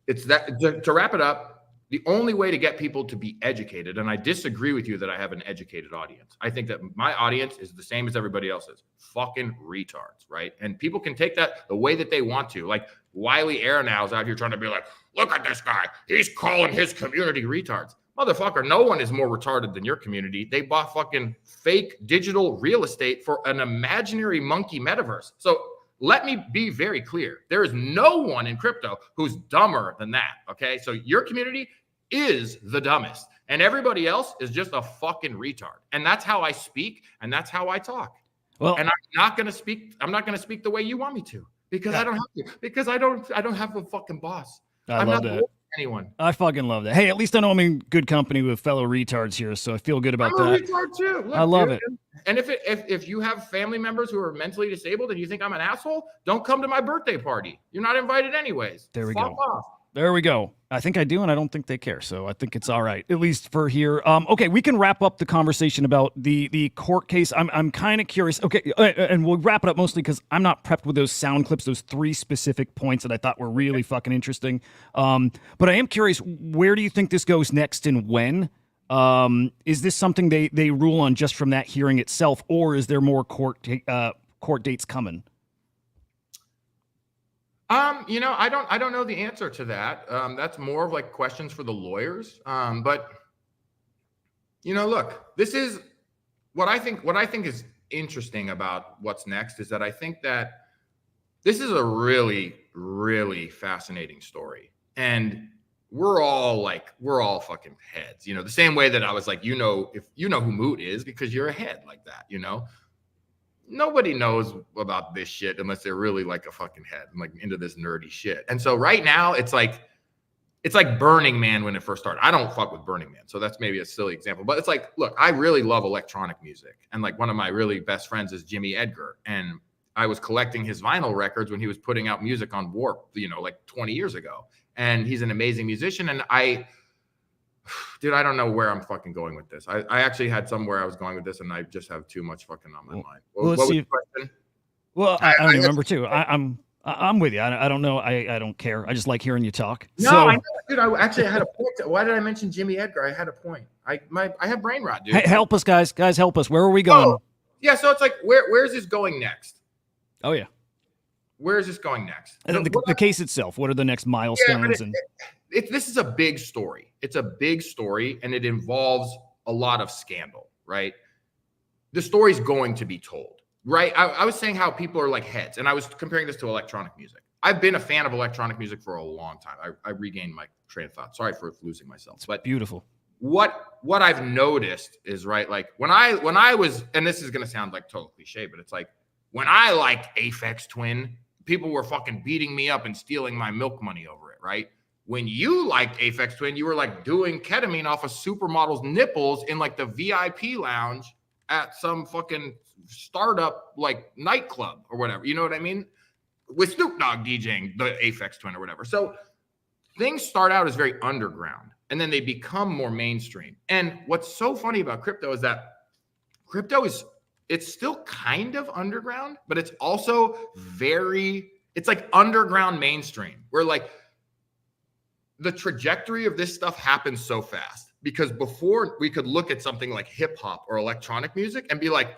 it's that to wrap it up, the only way to get people to be educated, and I disagree with you that I have an educated audience. I think that my audience is the same as everybody else's. Fucking retards, right? And people can take that the way that they want to. Wiley Arenow's out here trying to be look at this guy. He's calling his community retards. Motherfucker, no one is more retarded than your community. They bought fucking fake digital real estate for an imaginary monkey metaverse. So let me be very clear. There is no one in crypto who's dumber than that, okay? So your community is the dumbest, and everybody else is just a fucking retard. And that's how I speak, and that's how I talk. Well, and I'm not going to speak the way you want me to, because I don't have to, because I don't have a fucking boss. I love that. Anyone. I fucking love that. Hey, at least I know I'm in good company with fellow retards here, so I feel good about that. I'm a retard too. Look, I love it. And if you have family members who are mentally disabled and you think I'm an asshole, don't come to my birthday party. You're not invited anyways. There we Fuck go. off. There we go. I think I do, and I don't think they care, so I think it's all right, at least for here. Okay, we can wrap up the conversation about the court case. I'm kind of curious. Okay, and we'll wrap it up mostly because I'm not prepped with those sound clips, those 3 specific points that I thought were really fucking interesting. But I am curious, where do you think this goes next and when? Is this something they rule on just from that hearing itself, or is there more court dates coming? I don't know the answer to that. That's more of questions for the lawyers. But look, this is what I think is interesting about what's next is that I think that this is a really, really fascinating story. And we're all fucking heads, the same way that I was if you know who Moot is because you're a head like that, Nobody knows about this shit unless they're really a fucking head and into this nerdy shit. And so right now it's like Burning Man when it first started. I don't fuck with Burning Man, so that's maybe a silly example. But it's look, I really love electronic music, and one of my really best friends is Jimmy Edgar, and I was collecting his vinyl records when he was putting out music on Warp, 20 years ago. And he's an amazing musician, and Dude, I don't know where I'm fucking going with this. I actually had somewhere I was going with this, and I just have too much fucking on my mind. Well, let's see. Question? Well, I don't remember too. I'm I'm with you. I don't know. I don't care. I just like hearing you talk. No, so, I know, dude. I had a point. Why did I mention Jimmy Edgar? I had a point. I have brain rot, dude. Hey, help us, guys. Guys, help us. Where are we going? Yeah, so it's like, where's this going next? Oh, yeah. Where is this going next? And the case itself, what are the next milestones? This is a big story. It's a big story, and it involves a lot of scandal, right? The story's going to be told, right? I was saying how people are like heads, and I was comparing this to electronic music. I've been a fan of electronic music for a long time. I regained my train of thought. Sorry for losing myself. But beautiful. What I've noticed is, right, like when I was, and this is going to sound like total cliche, but it's like when I liked Aphex Twin, people were fucking beating me up and stealing my milk money over it, right? When you liked Aphex Twin, you were like doing ketamine off a supermodel's nipples in like the VIP lounge at some fucking startup like nightclub or whatever. You know what I mean? With Snoop Dogg DJing the Aphex Twin or whatever. So things start out as very underground and then they become more mainstream. And what's so funny about crypto is that crypto it's still kind of underground, but it's also it's like underground mainstream, where like the trajectory of this stuff happens so fast. Because before we could look at something like hip hop or electronic music and be like,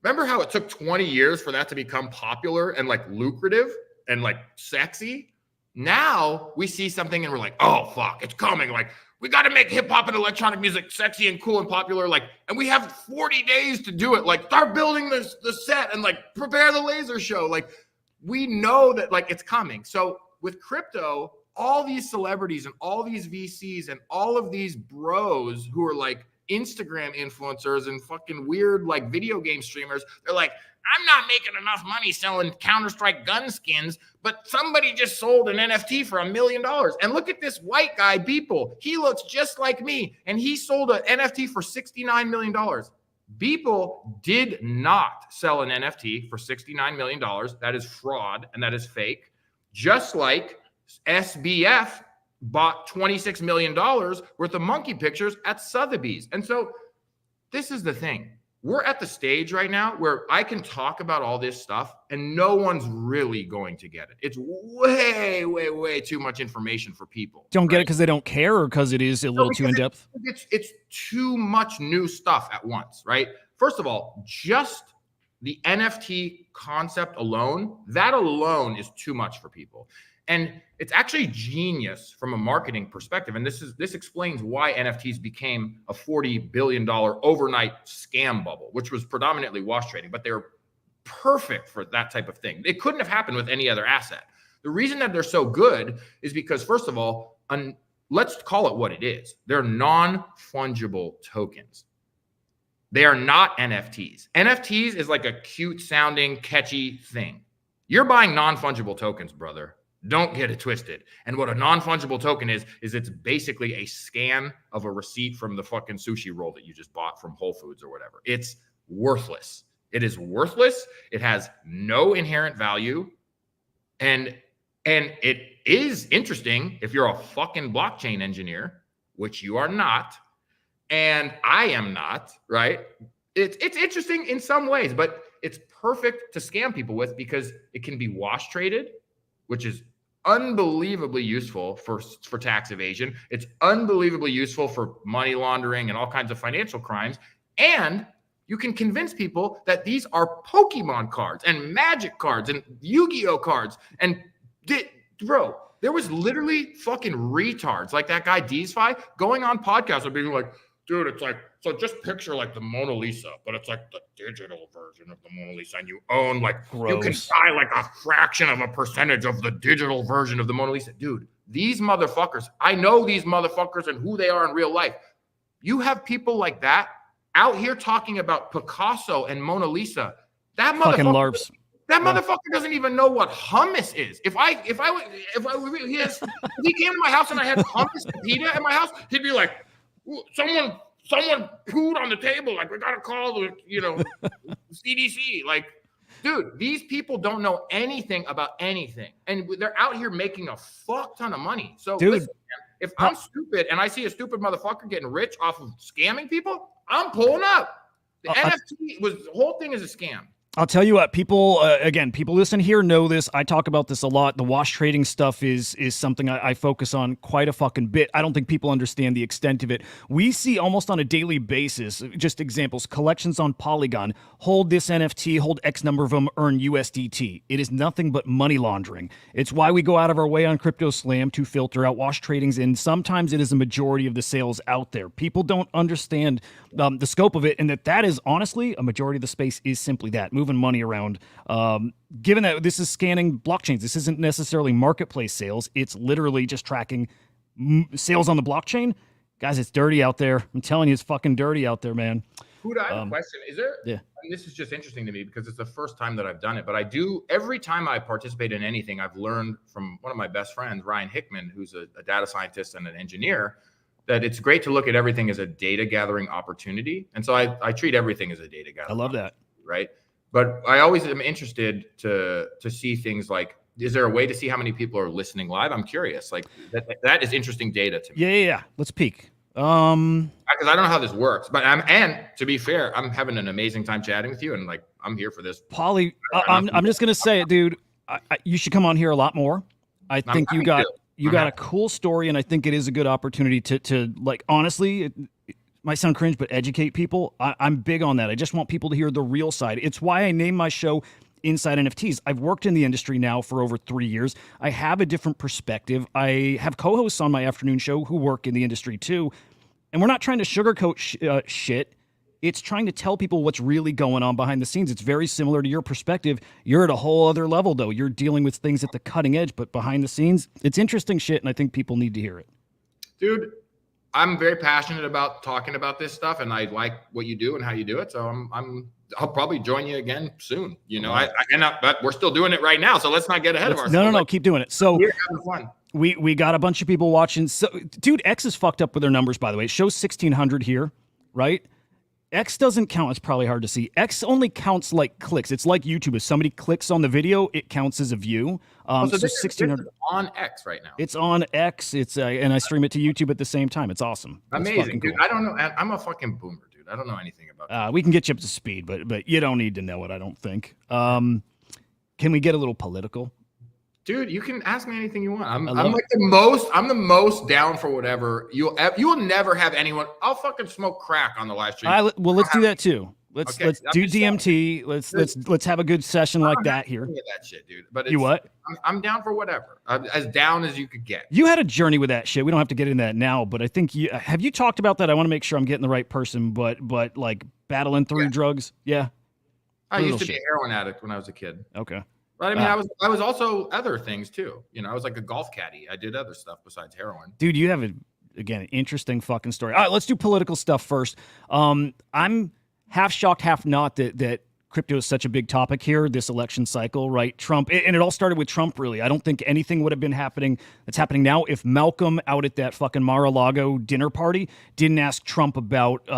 remember how it took 20 years for that to become popular and like lucrative and like sexy? Now we see something and we're like, oh fuck, it's coming. Like, we got to make hip hop and electronic music sexy and cool and popular. Like, and we have 40 days to do it. Like, start building the set and like prepare the laser show. Like, we know that like it's coming. So with crypto, all these celebrities and all these VCs and all of these bros who are like Instagram influencers and fucking weird like video game streamers, they're like, I'm not making enough money selling Counter-Strike gun skins, but somebody just sold an NFT for $1 million. And look at this white guy, Beeple. He looks just like me, and he sold an NFT for $69 million. Beeple did not sell an NFT for $69 million. That is fraud, and that is fake. Just like SBF bought $26 million worth of monkey pictures at Sotheby's. And so this is the thing. We're at the stage right now where I can talk about all this stuff and no one's really going to get it. It's way, way, way too much information for people. Don't get it because they don't care or because it is a little too in-depth? It's too much new stuff at once, right? First of all, just the NFT concept alone, that alone is too much for people. And it's actually genius from a marketing perspective. And this explains why NFTs became a $40 billion overnight scam bubble, which was predominantly wash trading, but they're perfect for that type of thing. It couldn't have happened with any other asset. The reason that they're so good is because, first of all, let's call it what it is. They're non-fungible tokens. They are not NFTs. NFTs is like a cute sounding, catchy thing. You're buying non-fungible tokens, brother. Don't get it twisted. And what a non-fungible token is it's basically a scan of a receipt from the fucking sushi roll that you just bought from Whole Foods or whatever. It's worthless. It is worthless. It has no inherent value. And it is interesting if you're a fucking blockchain engineer, which you are not, and I am not, right? It's interesting in some ways, but it's perfect to scam people with because it can be wash traded, which is unbelievably useful for tax evasion. It's unbelievably useful for money laundering and all kinds of financial crimes. And you can convince people that these are Pokemon cards and Magic cards and Yu-Gi-Oh cards. And bro, there was literally fucking retards like that guy DeesFi going on podcasts and being like, dude, it's like, so just picture like the Mona Lisa, but it's like the digital version of the Mona Lisa. And you own like, gross. You can buy like a fraction of a percentage of the digital version of the Mona Lisa. Dude, these motherfuckers, I know these motherfuckers and who they are in real life. You have people like that out here talking about Picasso and Mona Lisa. That fucking motherfucker, LARPs. That motherfucker doesn't even know what hummus is. If he came to my house and I had hummus and pita at my house, he'd be like, someone pooed on the table. Like, we got to call the, CDC. Like, dude, these people don't know anything about anything. And they're out here making a fuck ton of money. So dude, listen, man, if I'm stupid and I see a stupid motherfucker getting rich off of scamming people, I'm pulling up. The NFT the whole thing is a scam. I'll tell you what, people, again, people listen here know this. I talk about this a lot. The wash trading stuff is something I focus on quite a fucking bit. I don't think people understand the extent of it. We see almost on a daily basis, just examples, collections on Polygon, hold this NFT, hold X number of them, earn USDT. It is nothing but money laundering. It's why we go out of our way on Crypto Slam to filter out wash tradings, and sometimes it is a majority of the sales out there. People don't understand the scope of it, and that is honestly, a majority of the space is simply that, moving money around. Given that this is scanning blockchains, this isn't necessarily marketplace sales. It's literally just tracking sales on the blockchain. Guys, it's dirty out there. I'm telling you, it's fucking dirty out there, man. Huda, I have a question. Is there, yeah. I mean, this is just interesting to me because it's the first time that I've done it, but I do, every time I participate in anything, I've learned from one of my best friends, Ryan Hickman, who's a data scientist and an engineer, that it's great to look at everything as a data gathering opportunity. And so I treat everything as a data gathering. I love that. Right. But I always am interested to see things like, is there a way to see how many people are listening live? I'm curious. Like that is interesting data to me. Yeah. Let's peek. Because I don't know how this works, but and to be fair, I'm having an amazing time chatting with you, and like I'm here for this. Pauly, I'm just gonna say it, dude. You should come on here a lot more. I think you got a cool story, and I think it is a good opportunity to like honestly. It might sound cringe, but educate people. I'm big on that. I just want people to hear the real side. It's why I named my show Inside NFTs. I've worked in the industry now for over 3 years. I have a different perspective. I have co-hosts on my afternoon show who work in the industry too. And we're not trying to sugarcoat shit. It's trying to tell people what's really going on behind the scenes. It's very similar to your perspective. You're at a whole other level, though. You're dealing with things at the cutting edge, but behind the scenes, it's interesting shit, and I think people need to hear it. Dude, I'm very passionate about talking about this stuff, and I like what you do and how you do it. So I'll probably join you again soon. You know, but we're still doing it right now, so let's not get ahead of ourselves. No, keep doing it. So we're having fun. We got a bunch of people watching. So, dude, X is fucked up with their numbers, by the way. It shows 1,600 here, right? X doesn't count. It's probably hard to see. X only counts like clicks. It's like YouTube. If somebody clicks on the video, it counts as a view. So 1,600 on X right now. It's on X. It's and I stream it to YouTube at the same time. It's awesome. Amazing, cool. dude. I don't know. I'm a fucking boomer, dude. I don't know anything about it. We can get you up to speed, but you don't need to know it, I don't think. Can we get a little political? Dude, you can ask me anything you want. I'm like the most down for whatever. You will never have anyone. I'll fucking smoke crack on the live stream. Well, let's do that too. Let's do DMT. Let's have a good session like that here. That shit, dude. But you what? I'm down for whatever. As down as you could get. You had a journey with that shit. We don't have to get into that now, but I think have you talked about that? I want to make sure I'm getting the right person. But like battling through drugs. Yeah. I used to be a heroin addict when I was a kid. Okay. But I mean, I was also other things too. You know, I was like a golf caddy. I did other stuff besides heroin. Dude, you have an interesting fucking story. All right, let's do political stuff first. I'm half shocked, half not that crypto is such a big topic here this election cycle, right? Trump, and it all started with Trump, really. I don't think anything would have been happening that's happening now if Malcolm out at that fucking Mar-a-Lago dinner party didn't ask Trump about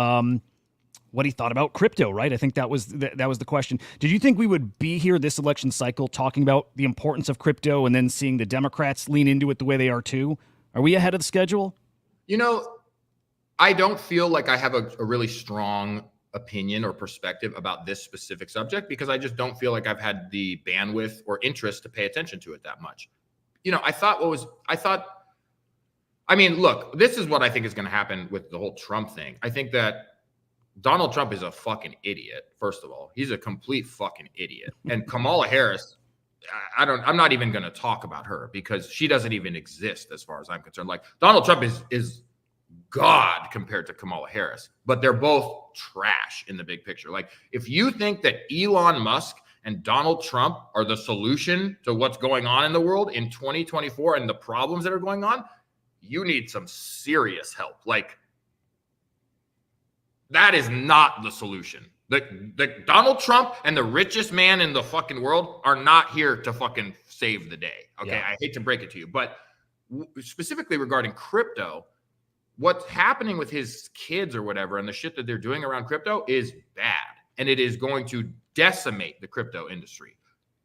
what he thought about crypto, right? I think that was the question. Did you think we would be here this election cycle talking about the importance of crypto and then seeing the Democrats lean into it the way they are too? Are we ahead of the schedule? You know, I don't feel like I have a really strong opinion or perspective about this specific subject because I just don't feel like I've had the bandwidth or interest to pay attention to it that much. You know, I mean, look, this is what I think is going to happen with the whole Trump thing. I think that Donald Trump is a fucking idiot. First of all, he's a complete fucking idiot. And Kamala Harris, I'm not even going to talk about her because she doesn't even exist as far as I'm concerned. Like Donald Trump is God compared to Kamala Harris, but they're both trash in the big picture. Like if you think that Elon Musk and Donald Trump are the solution to what's going on in the world in 2024 and the problems that are going on, you need some serious help. Like, that is not the solution. The Donald Trump and the richest man in the fucking world are not here to fucking save the day. Okay, yeah. I hate to break it to you, but specifically regarding crypto, what's happening with his kids or whatever and the shit that they're doing around crypto is bad, and it is going to decimate the crypto industry.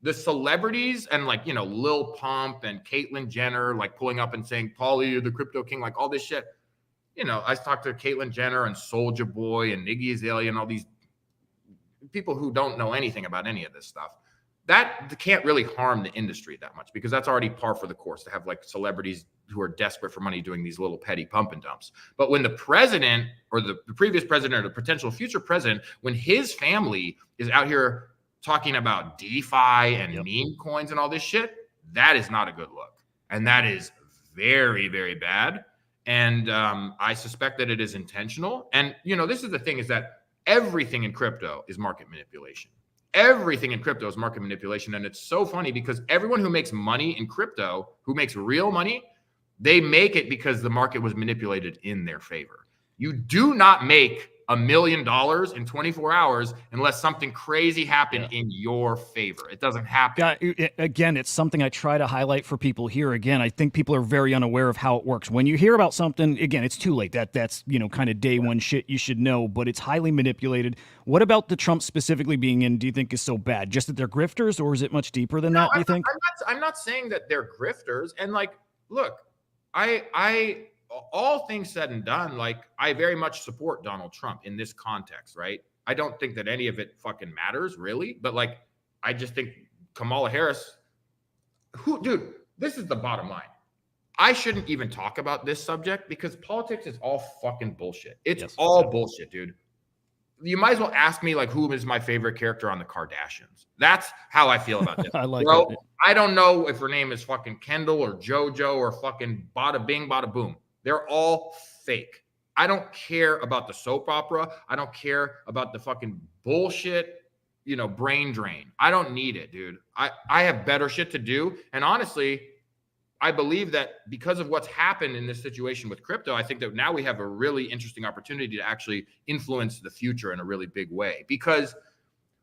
The celebrities and like, you know, Lil Pump and Caitlyn Jenner like pulling up and saying, Pauly, you're the crypto king, like all this shit. You know, I talked to Caitlyn Jenner and Soulja Boy and Iggy Azalea and all these people who don't know anything about any of this stuff, that can't really harm the industry that much because that's already par for the course to have like celebrities who are desperate for money doing these little petty pump and dumps. But when the president or the previous president or the potential future president, when his family is out here talking about DeFi and meme coins and all this shit, that is not a good look. And that is very, very bad. And I suspect that it is intentional. And, this is the thing, is that everything in crypto is market manipulation. Everything in crypto is market manipulation. And it's so funny because everyone who makes money in crypto, who makes real money, they make it because the market was manipulated in their favor. You do not make $1 million in 24 hours unless something crazy happened in your favor. It doesn't happen. Again, it's something I try to highlight for people here. Again, I think people are very unaware of how it works. When you hear about something, again, it's too late. That's kind of day one shit you should know, but it's highly manipulated. What about the Trump specifically being in, do you think is so bad? Just that they're grifters, or is it much deeper than that, do you think? I'm not saying that they're grifters. And look, I all things said and done, I very much support Donald Trump in this context, right? I don't think that any of it fucking matters, really. But I just think Kamala Harris, dude, this is the bottom line. I shouldn't even talk about this subject because politics is all fucking bullshit. It's all bullshit, dude. You might as well ask me who is my favorite character on the Kardashians. That's how I feel about this. I like Bro, that. I don't know if her name is fucking Kendall or JoJo or fucking bada bing, bada boom. They're all fake. I don't care about the soap opera. I don't care about the fucking bullshit, brain drain. I don't need it, dude. I have better shit to do. And honestly, I believe that because of what's happened in this situation with crypto, I think that now we have a really interesting opportunity to actually influence the future in a really big way. Because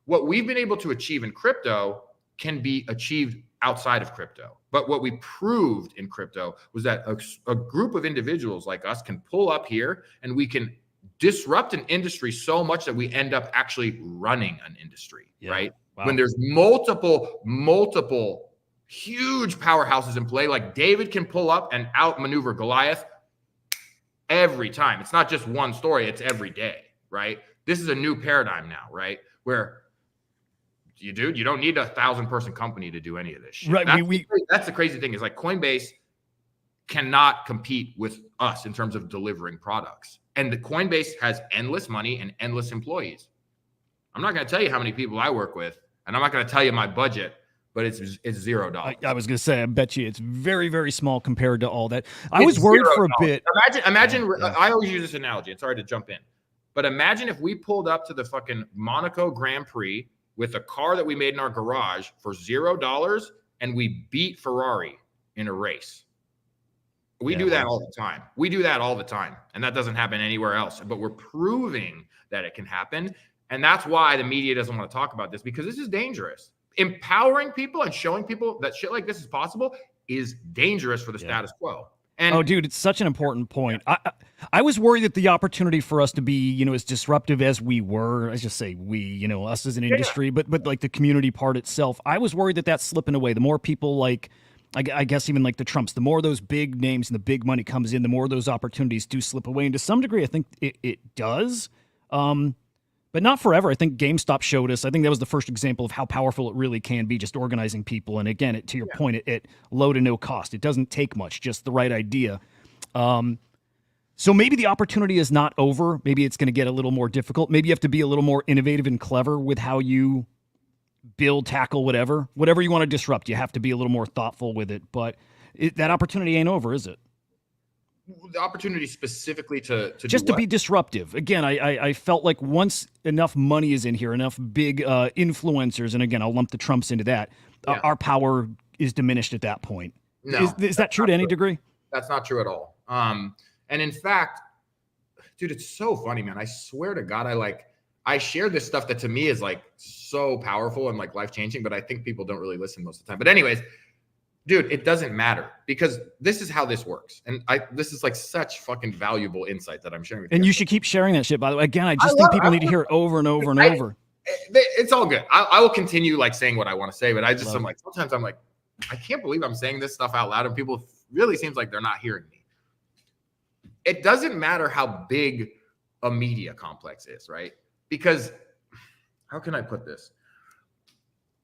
what we've been able to achieve in crypto can be achieved outside of crypto. But what we proved in crypto was that a group of individuals like us can pull up here and we can disrupt an industry so much that we end up actually running an industry, right? Wow. When there's multiple huge powerhouses in play, like David can pull up and outmaneuver Goliath every time. It's not just one story, it's every day, right? This is a new paradigm now, right? Where you don't need a 1,000-person company to do any of this shit. Right. That's the crazy thing is Coinbase cannot compete with us in terms of delivering products. And the Coinbase has endless money and endless employees. I'm not going to tell you how many people I work with, and I'm not going to tell you my budget, but it's $0. I was going to say, I bet you it's very, very small compared to all that. I was worried for a bit. Imagine. I always use this analogy. It's hard to jump in, but imagine if we pulled up to the fucking Monaco Grand Prix with a car that we made in our garage for $0 and we beat Ferrari in a race. We do that all the time. We do that all the time. And that doesn't happen anywhere else. But we're proving that it can happen. And that's why the media doesn't want to talk about this, because this is dangerous. Empowering people and showing people that shit like this is possible is dangerous for the status quo. And dude, it's such an important point. I was worried that the opportunity for us to be, as disruptive as we were, I just say we, us as an industry, but the community part itself, I was worried that that's slipping away. The more people I guess even the Trumps, the more those big names and the big money comes in, the more those opportunities do slip away. And to some degree, I think it does. But not forever. I think GameStop showed us. I think that was the first example of how powerful it really can be, just organizing people. And again, to your point, at low to no cost. It doesn't take much, just the right idea. So maybe the opportunity is not over. Maybe it's going to get a little more difficult. Maybe you have to be a little more innovative and clever with how you build, tackle, whatever you want to disrupt. You have to be a little more thoughtful with it. But that opportunity ain't over, is it? The opportunity specifically to just to be disruptive. Again, I felt like once enough money is in here, enough big influencers, and again, I'll lump the Trumps into that, our power is diminished at that point. No, is that true to any degree? That's not true at all. And in fact, dude, it's so funny, man. I swear to God, I share this stuff that to me is so powerful and life-changing, but I think people don't really listen most of the time. But anyways, dude, it doesn't matter, because this is how this works. And this is such fucking valuable insight that I'm sharing with you. And you should keep sharing that shit, by the way. Again, I just think people need to hear it over and over and over. It's all good. I will continue saying what I want to say, but sometimes I'm I can't believe I'm saying this stuff out loud and people really seems like they're not hearing me. It doesn't matter how big a media complex is, right? Because how can I put this?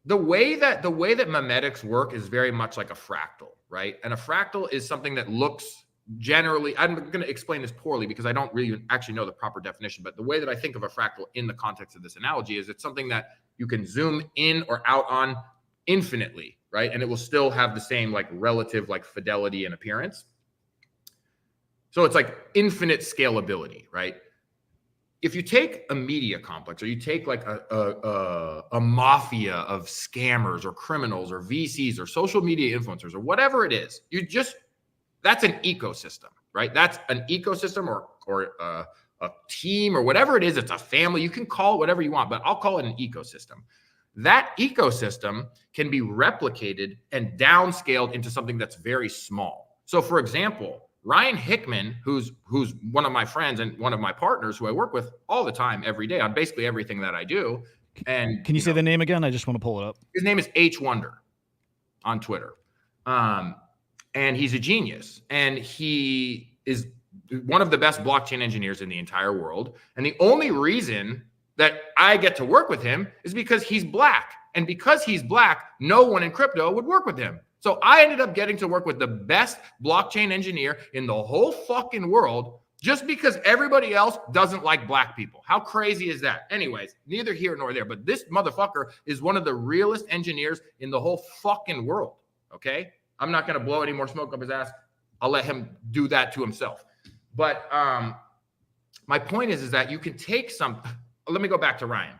The way that memetics work is very much like a fractal, right? And a fractal is something that looks generally, I'm going to explain this poorly because I don't really actually know the proper definition, but the way that I think of a fractal in the context of this analogy is it's something that you can zoom in or out on infinitely, right? And it will still have the same like relative like fidelity and appearance. So it's like infinite scalability, right? If you take a media complex or you take like a mafia of scammers or criminals or VCs or social media influencers or whatever it is, that's an ecosystem, right? That's an ecosystem or a team or whatever it is. It's a family. You can call it whatever you want, but I'll call it an ecosystem. That ecosystem can be replicated and downscaled into something that's very small. So for example, Ryan Hickman, who's one of my friends and one of my partners who I work with all the time, every day on basically everything that I do. And can you say the name again? I just want to pull it up. His name is H Wonder on Twitter. And he's a genius. And he is one of the best blockchain engineers in the entire world. And the only reason that I get to work with him is because he's black. And because he's black, no one in crypto would work with him. So I ended up getting to work with the best blockchain engineer in the whole fucking world just because everybody else doesn't like black people. How crazy is that? Anyways, neither here nor there. But this motherfucker is one of the realest engineers in the whole fucking world. Okay? I'm not going to blow any more smoke up his ass. I'll let him do that to himself. But my point is that you can take some. Let me go back to Ryan.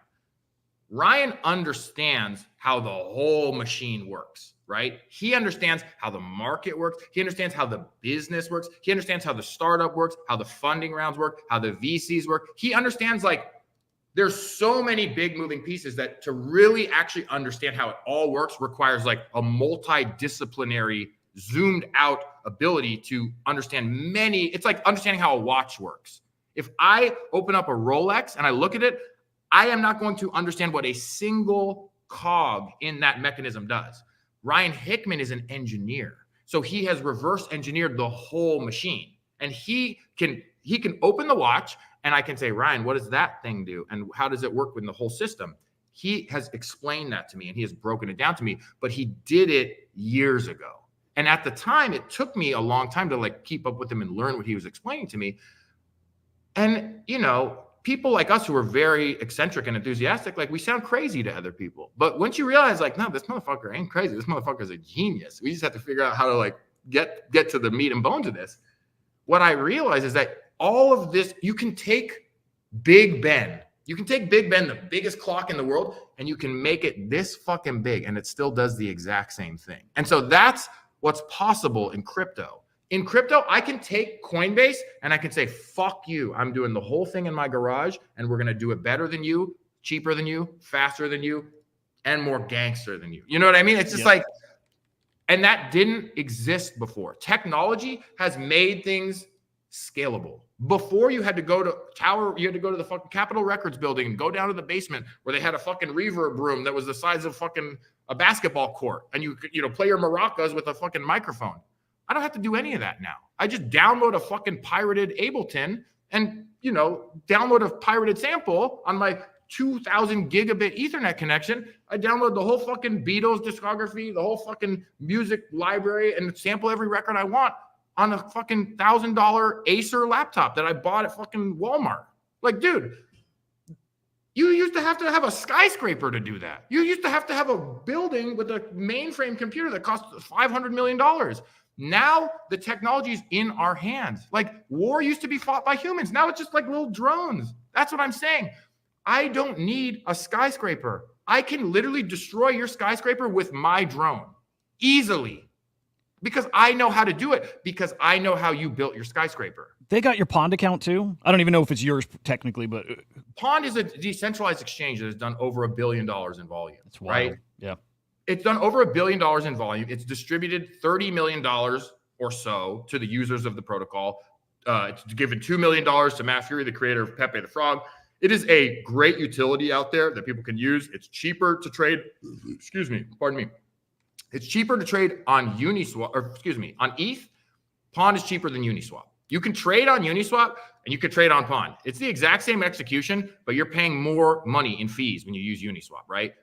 Ryan understands how the whole machine works, right? He understands how the market works. He understands how the business works. He understands how the startup works, how the funding rounds work, how the VCs work. He understands like there's so many big moving pieces that to really actually understand how it all works requires like a multidisciplinary, zoomed out ability to understand many. It's like understanding how a watch works. If I open up a Rolex and I look at it, I am not going to understand what a single cog in that mechanism does. Ryan Hickman is an engineer. So he has reverse engineered the whole machine. And he can open the watch and I can say, Ryan, what does that thing do? And how does it work with the whole system? He has explained that to me and he has broken it down to me, but he did it years ago. And at the time, it took me a long time to like keep up with him and learn what he was explaining to me. And, you know, people like us who are very eccentric and enthusiastic, like we sound crazy to other people. But once you realize like, no, this motherfucker ain't crazy. This motherfucker is a genius. We just have to figure out how to like get to the meat and bones of this. What I realize is that all of this, you can take Big Ben. You can take Big Ben, the biggest clock in the world, and you can make it this fucking big and it still does the exact same thing. And so that's what's possible in crypto. In crypto, I can take Coinbase and I can say, fuck you. I'm doing the whole thing in my garage and we're going to do it better than you, cheaper than you, faster than you, and more gangster than you. You know what I mean? It's just like, and that didn't exist before. Technology has made things scalable. Before you had to go to you had to go to the fucking Capitol Records building and go down to the basement where they had a fucking reverb room that was the size of fucking a basketball court. And you could, play your maracas with a fucking microphone. I don't have to do any of that now. I just download a fucking pirated Ableton and, download a pirated sample on my 2,000 gigabit Ethernet connection. I download the whole fucking Beatles discography, the whole fucking music library, and sample every record I want on a fucking $1,000 Acer laptop that I bought at fucking Walmart. Like, dude, you used to have a skyscraper to do that. You used to have a building with a mainframe computer that cost $500 million. Now the technology is in our hands. Like war used to be fought by humans. Now it's just like little drones. That's what I'm saying. I don't need a skyscraper. I can literally destroy your skyscraper with my drone easily because I know how to do it because I know how you built your skyscraper. They got your Pond account too? I don't even know if it's yours technically, but Pond is a decentralized exchange that has done over $1 billion in volume. That's wild. Right? Yeah. It's done over $1 billion in volume. It's distributed $30 million or so to the users of the protocol. It's given $2 million to Matt Fury, the creator of Pepe the Frog. It is a great utility out there that people can use. It's cheaper to trade. It's cheaper to trade on Uniswap, on ETH. Pond is cheaper than Uniswap. You can trade on Uniswap and you can trade on Pond. It's the exact same execution, but you're paying more money in fees when you use Uniswap, right?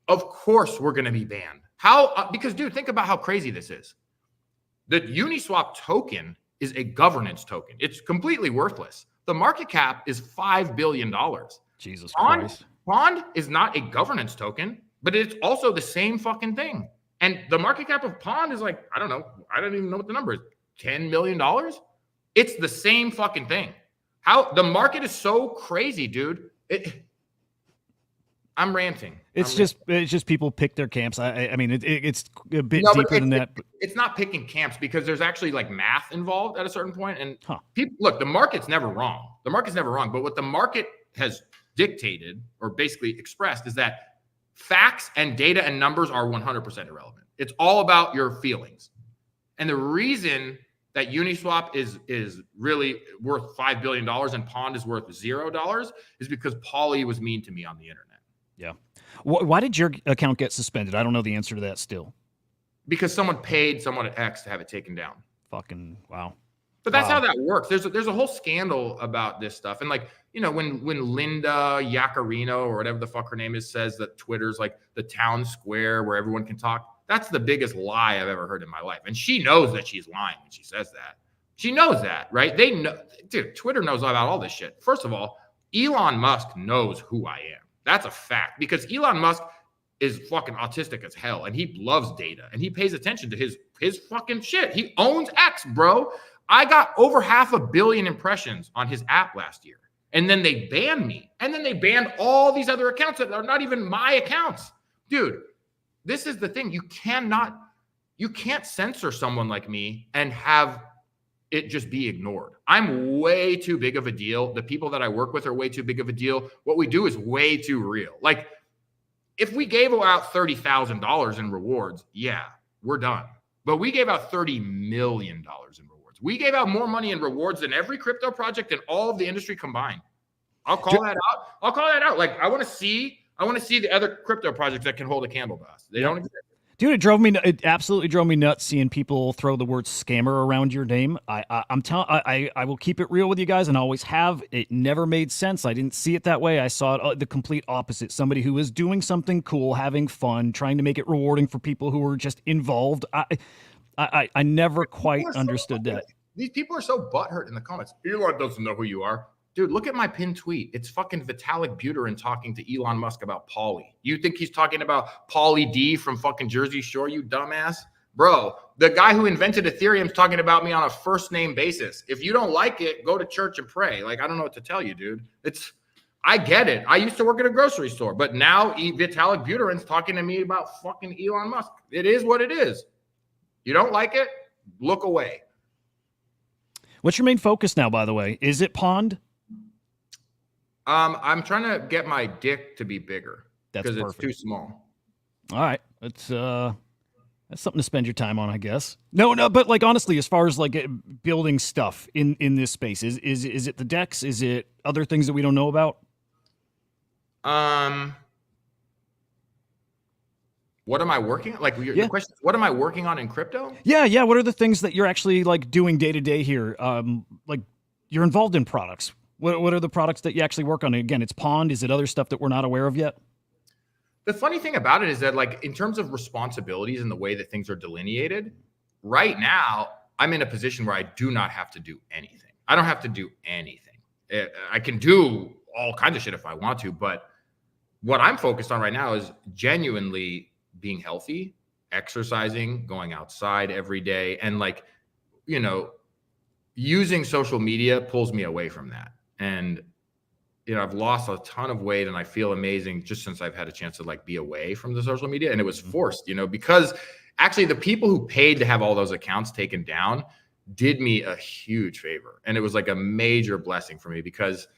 Of course, we're going to be banned. How? Because, dude, think about how crazy this is. The Uniswap token is a governance token. It's completely worthless. The market cap is $5 billion. Jesus Christ. Pond is not a governance token, but it's also the same fucking thing. And the market cap of Pond is like, I don't know. I don't even know what the number is. $10 million? It's the same fucking thing. How the market is so crazy, dude. I'm ranting. It's just people pick their camps. I mean, it's a bit deeper than that. It's not picking camps because there's actually like math involved at a certain point. And people, look, the market's never wrong. The market's never wrong. But what the market has dictated or basically expressed is that facts and data and numbers are 100% irrelevant. It's all about your feelings. And the reason that Uniswap is really worth $5 billion and Pond is worth $0 is because Pauly was mean to me on the internet. Yeah. Why did your account get suspended? I don't know the answer to that still. Because someone paid someone at X to have it taken down. Fucking wow. But that's how that works. There's a whole scandal about this stuff. And like, you know, when Linda Yaccarino or whatever the fuck her name is says that Twitter's like the town square where everyone can talk, that's the biggest lie I've ever heard in my life. And she knows that she's lying when she says that. She knows that, right? They know, dude, Twitter knows about all this shit. First of all, Elon Musk knows who I am. That's a fact because Elon Musk is fucking autistic as hell and he loves data and he pays attention to his fucking shit. He owns X, bro. I got over 500 million impressions on his app last year. And then they banned me. And then they banned all these other accounts that are not even my accounts. Dude, this is the thing. You can't censor someone like me and have it just be ignored. I'm way too big of a deal. The people that I work with are way too big of a deal. What we do is way too real. Like if we gave out $30,000 in rewards, yeah, we're done. But we gave out $30 million in rewards. We gave out more money in rewards than every crypto project in all of the industry combined. I'll call that out. Like I want to see the other crypto projects that can hold a candle to us. They don't exist. Dude, it absolutely drove me nuts seeing people throw the word scammer around your name. I will keep it real with you guys and always have. It never made sense. I didn't see it that way. I saw it the complete opposite. Somebody who was doing something cool, having fun, trying to make it rewarding for people who were just involved. I never quite understood that. These people are so butthurt in the comments. Elon doesn't know who you are. Dude, look at my pinned tweet. It's fucking Vitalik Buterin talking to Elon Musk about Pauly. You think he's talking about Pauly D from fucking Jersey Shore, you dumbass? Bro, the guy who invented Ethereum's talking about me on a first name basis. If you don't like it, go to church and pray. Like, I don't know what to tell you, dude. I get it. I used to work at a grocery store, but now Vitalik Buterin's talking to me about fucking Elon Musk. It is what it is. You don't like it? Look away. What's your main focus now, by the way? Is it Pond? I'm trying to get my dick to be bigger because it's too small. All right. That's something to spend your time on, I guess. No, but like honestly, as far as like building stuff in this space, is it the DEX? Is it other things that we don't know about? What am I working on? Like the question is, what am I working on in crypto? Yeah. What are the things that you're actually like doing day to day here? Like you're involved in products. What are the products that you actually work on? Again, it's Pond. Is it other stuff that we're not aware of yet? The funny thing about it is that like in terms of responsibilities and the way that things are delineated, right now I'm in a position where I do not have to do anything. I don't have to do anything. I can do all kinds of shit if I want to, but what I'm focused on right now is genuinely being healthy, exercising, going outside every day, and like, you know, using social media pulls me away from that. And, you know, I've lost a ton of weight and I feel amazing just since I've had a chance to like be away from the social media. And it was forced, you know, because actually the people who paid to have all those accounts taken down did me a huge favor. And it was like a major blessing for me because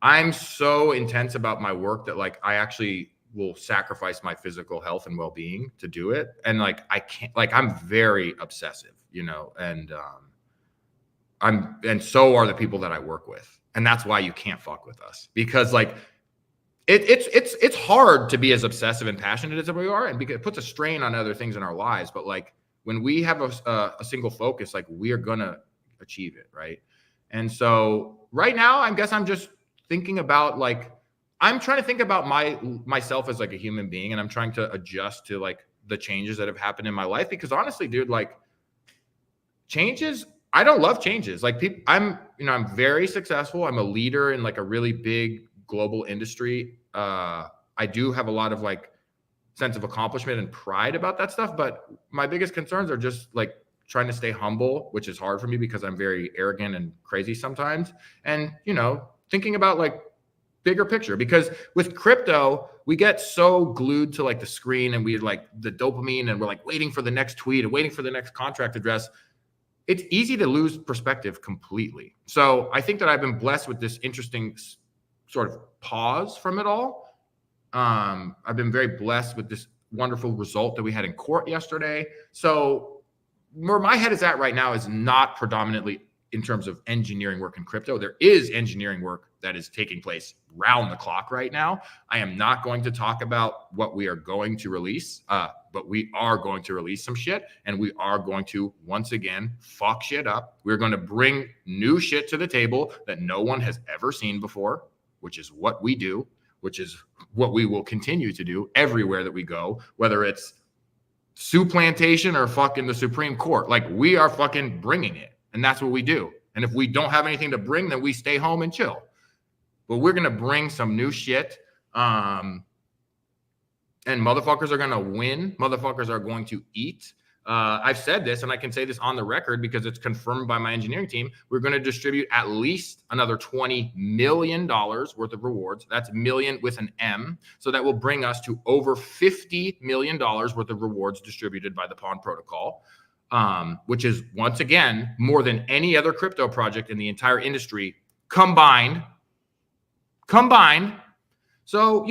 I'm so intense about my work that like I actually will sacrifice my physical health and well-being to do it. And like I can't, like I'm very obsessive, you know, and so are the people that I work with. And that's why you can't fuck with us, because like it's hard to be as obsessive and passionate as we are, and because it puts a strain on other things in our lives. But like when we have a single focus, like we are gonna achieve it, right? And so right now, I guess I'm just thinking about like, I'm trying to think about myself as like a human being, and I'm trying to adjust to like the changes that have happened in my life. Because honestly, dude, like changes, I don't love changes. Like I'm very successful. I'm a leader in like a really big global industry. I do have a lot of like sense of accomplishment and pride about that stuff. But my biggest concerns are just like trying to stay humble, which is hard for me because I'm very arrogant and crazy sometimes. And, thinking about like bigger picture, because with crypto, we get so glued to like the screen and we like the dopamine and we're like waiting for the next tweet and waiting for the next contract address. It's easy to lose perspective completely. So I think that I've been blessed with this interesting sort of pause from it all. I've been very blessed with this wonderful result that we had in court yesterday. So where my head is at right now is not predominantly in terms of engineering work in crypto. There is engineering work that is taking place round the clock right now. I am not going to talk about what we are going to release, but we are going to release some shit, and we are going to, once again, fuck shit up. We're going to bring new shit to the table that no one has ever seen before, which is what we do, which is what we will continue to do everywhere that we go, whether it's Sioux Plantation or fucking the Supreme Court. Like, we are fucking bringing it, and that's what we do. And if we don't have anything to bring, then we stay home and chill. But we're going to bring some new shit, and motherfuckers are going to win. Motherfuckers are going to eat. I've said this, and I can say this on the record because it's confirmed by my engineering team. We're going to distribute at least another $20 million worth of rewards. That's million with an M. So that will bring us to over $50 million worth of rewards distributed by the Pawn Protocol, which is, once again, more than any other crypto project in the entire industry combined. So,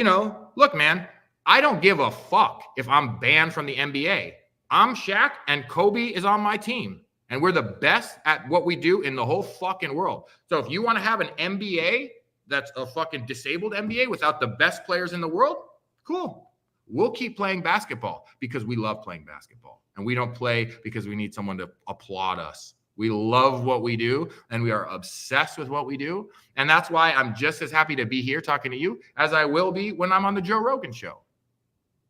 look, man, I don't give a fuck if I'm banned from the NBA. I'm Shaq and Kobe is on my team, and we're the best at what we do in the whole fucking world. So if you want to have an NBA that's a fucking disabled NBA without the best players in the world, cool. We'll keep playing basketball because we love playing basketball, and we don't play because we need someone to applaud us. We love what we do, and we are obsessed with what we do. And that's why I'm just as happy to be here talking to you as I will be when I'm on the Joe Rogan show.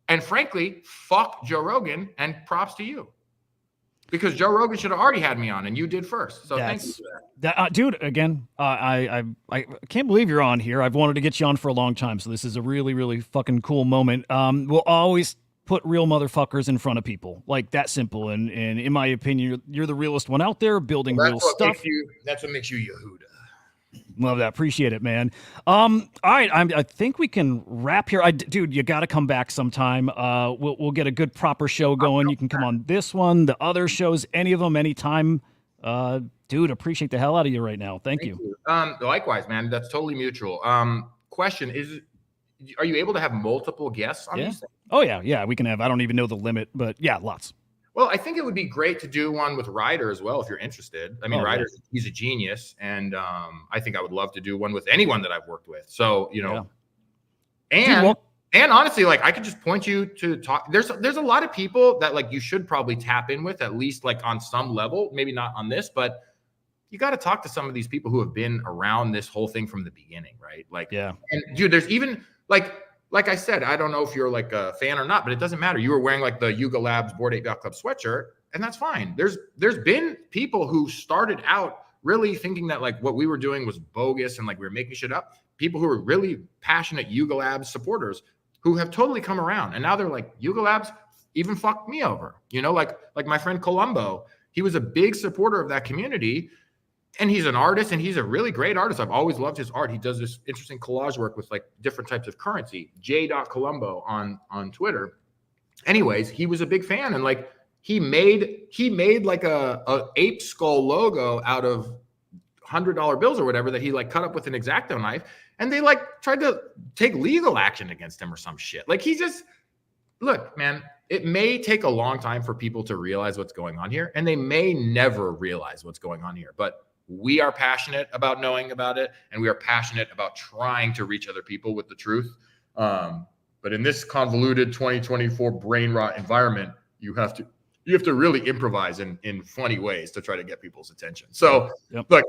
And frankly, fuck Joe Rogan, and props to you. Because Joe Rogan should have already had me on, and you did first. So thank you for that. Dude, again, I can't believe you're on here. I've wanted to get you on for a long time, so this is a really, really fucking cool moment. We'll always put real motherfuckers in front of people. Like, that simple. And in my opinion, you're the realest one out there, building real stuff. That's what makes you Yehuda. Love that. Appreciate it, man. All right. I think we can wrap here. Dude, you got to come back sometime. We'll get a good proper show going. You can come on this one, the other shows, any of them, anytime. Dude, appreciate the hell out of you right now. Thank you. Likewise, man. That's totally mutual. Question is, are you able to have multiple guests on these things? Oh, yeah. Yeah, we can have. I don't even know the limit, but yeah, lots. Well, I think it would be great to do one with Ryder as well, if you're interested. I mean, Ryder, he's a genius, and I think I would love to do one with anyone that I've worked with. So, and honestly, like, I could just point you to talk. There's a lot of people that like you should probably tap in with, at least like on some level, maybe not on this, but you got to talk to some of these people who have been around this whole thing from the beginning, right? Like, and dude, there's even like I said, I don't know if you're like a fan or not, but it doesn't matter. You were wearing like the Yuga Labs Bored Ape Yacht Club sweatshirt, and that's fine. There's been people who started out really thinking that like what we were doing was bogus and like we were making shit up. People who were really passionate Yuga Labs supporters who have totally come around, and now they're like, Yuga Labs even fucked me over. Like my friend Columbo, he was a big supporter of that community. And he's an artist, and he's a really great artist. I've always loved his art. He does this interesting collage work with like different types of currency. J.Columbo on Twitter. Anyways, he was a big fan, and like he made like a ape skull logo out of $100 bills or whatever that he like cut up with an X-Acto knife, and they like tried to take legal action against him or some shit. Like, look, man. It may take a long time for people to realize what's going on here, and they may never realize what's going on here, but we are passionate about knowing about it, and we are passionate about trying to reach other people with the truth. But in this convoluted 2024 brain rot environment, you have you have to really improvise in funny ways to try to get people's attention. So look,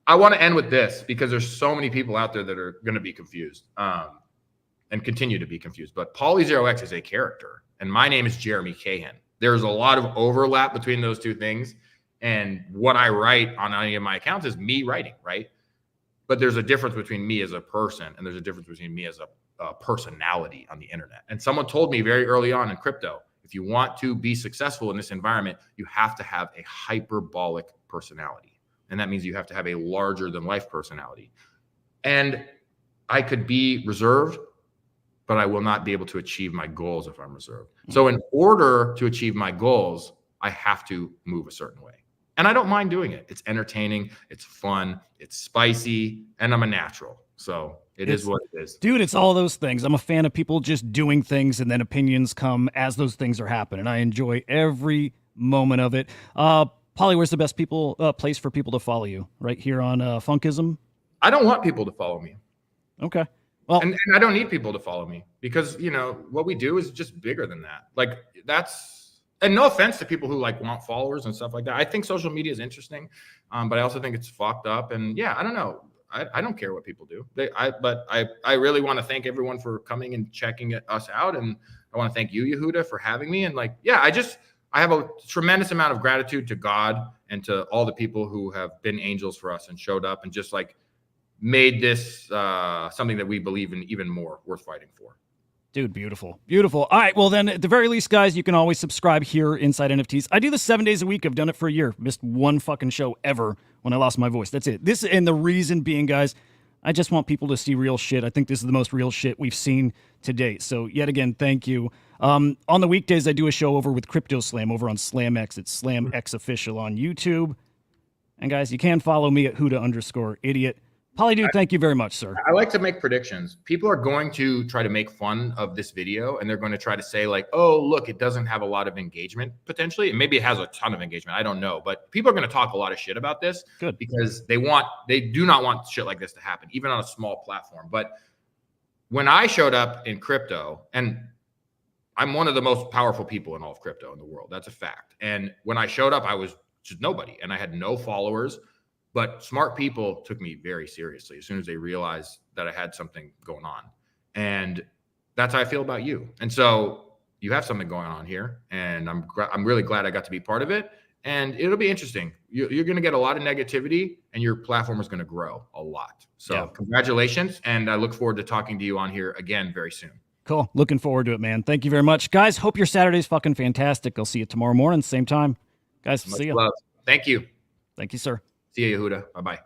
I want to end with this because there's so many people out there that are going to be confused and continue to be confused. But Pauly0x is a character, and my name is Jeremy Cahan. There's a lot of overlap between those two things. And what I write on any of my accounts is me writing, right? But there's a difference between me as a person and there's a difference between me as a personality on the internet. And someone told me very early on in crypto, if you want to be successful in this environment, you have to have a hyperbolic personality. And that means you have to have a larger than life personality. And I could be reserved, but I will not be able to achieve my goals if I'm reserved. So in order to achieve my goals, I have to move a certain way. And I don't mind doing it. It's entertaining, it's fun, it's spicy, and I'm a natural. So it is what it is. Dude, it's all those things. I'm a fan of people just doing things and then opinions come as those things are happening. I enjoy every moment of it. Pauly, where's the best place for people to follow you? Right here on Funkism? I don't want people to follow me. Okay. Well, and I don't need people to follow me because, you know, what we do is just bigger than that. Like and no offense to people who like want followers and stuff like that. I think social media is interesting, but I also think it's fucked up. And yeah, I don't know. I don't care what people do. But I really want to thank everyone for coming and checking us out. And I want to thank you, Yehuda, for having me. And like, yeah, I have a tremendous amount of gratitude to God and to all the people who have been angels for us and showed up and just like made this something that we believe in even more worth fighting for. Dude, beautiful. Beautiful. All right, well then, at the very least, guys, you can always subscribe here inside NFTs. I do this 7 days a week. I've done it for a year. Missed one fucking show ever when I lost my voice. That's it. And the reason being, guys, I just want people to see real shit. I think this is the most real shit we've seen to date. So yet again, thank you. On the weekdays, I do a show over with Crypto Slam over on SlamX. It's SlamX Official on YouTube. And guys, you can follow me at Huda_idiot. Pauly, dude, thank you very much, sir. I like to make predictions. People are going to try to make fun of this video, and they're going to try to say like, oh, look, it doesn't have a lot of engagement potentially. And maybe it has a ton of engagement. I don't know. But people are going to talk a lot of shit about this. Good. Because they do not want shit like this to happen, even on a small platform. But when I showed up in crypto, and I'm one of the most powerful people in all of crypto in the world. That's a fact. And when I showed up, I was just nobody, and I had no followers. But smart people took me very seriously as soon as they realized that I had something going on. And that's how I feel about you. And so you have something going on here, and I'm really glad I got to be part of it. And it'll be interesting. You're going to get a lot of negativity, and your platform is going to grow a lot. So Congratulations, and I look forward to talking to you on here again very soon. Cool. Looking forward to it, man. Thank you very much. Guys, hope your Saturday's fucking fantastic. I'll see you tomorrow morning, same time. Guys, see you. Love. Thank you. Thank you, sir. See you, Yehuda. Bye-bye.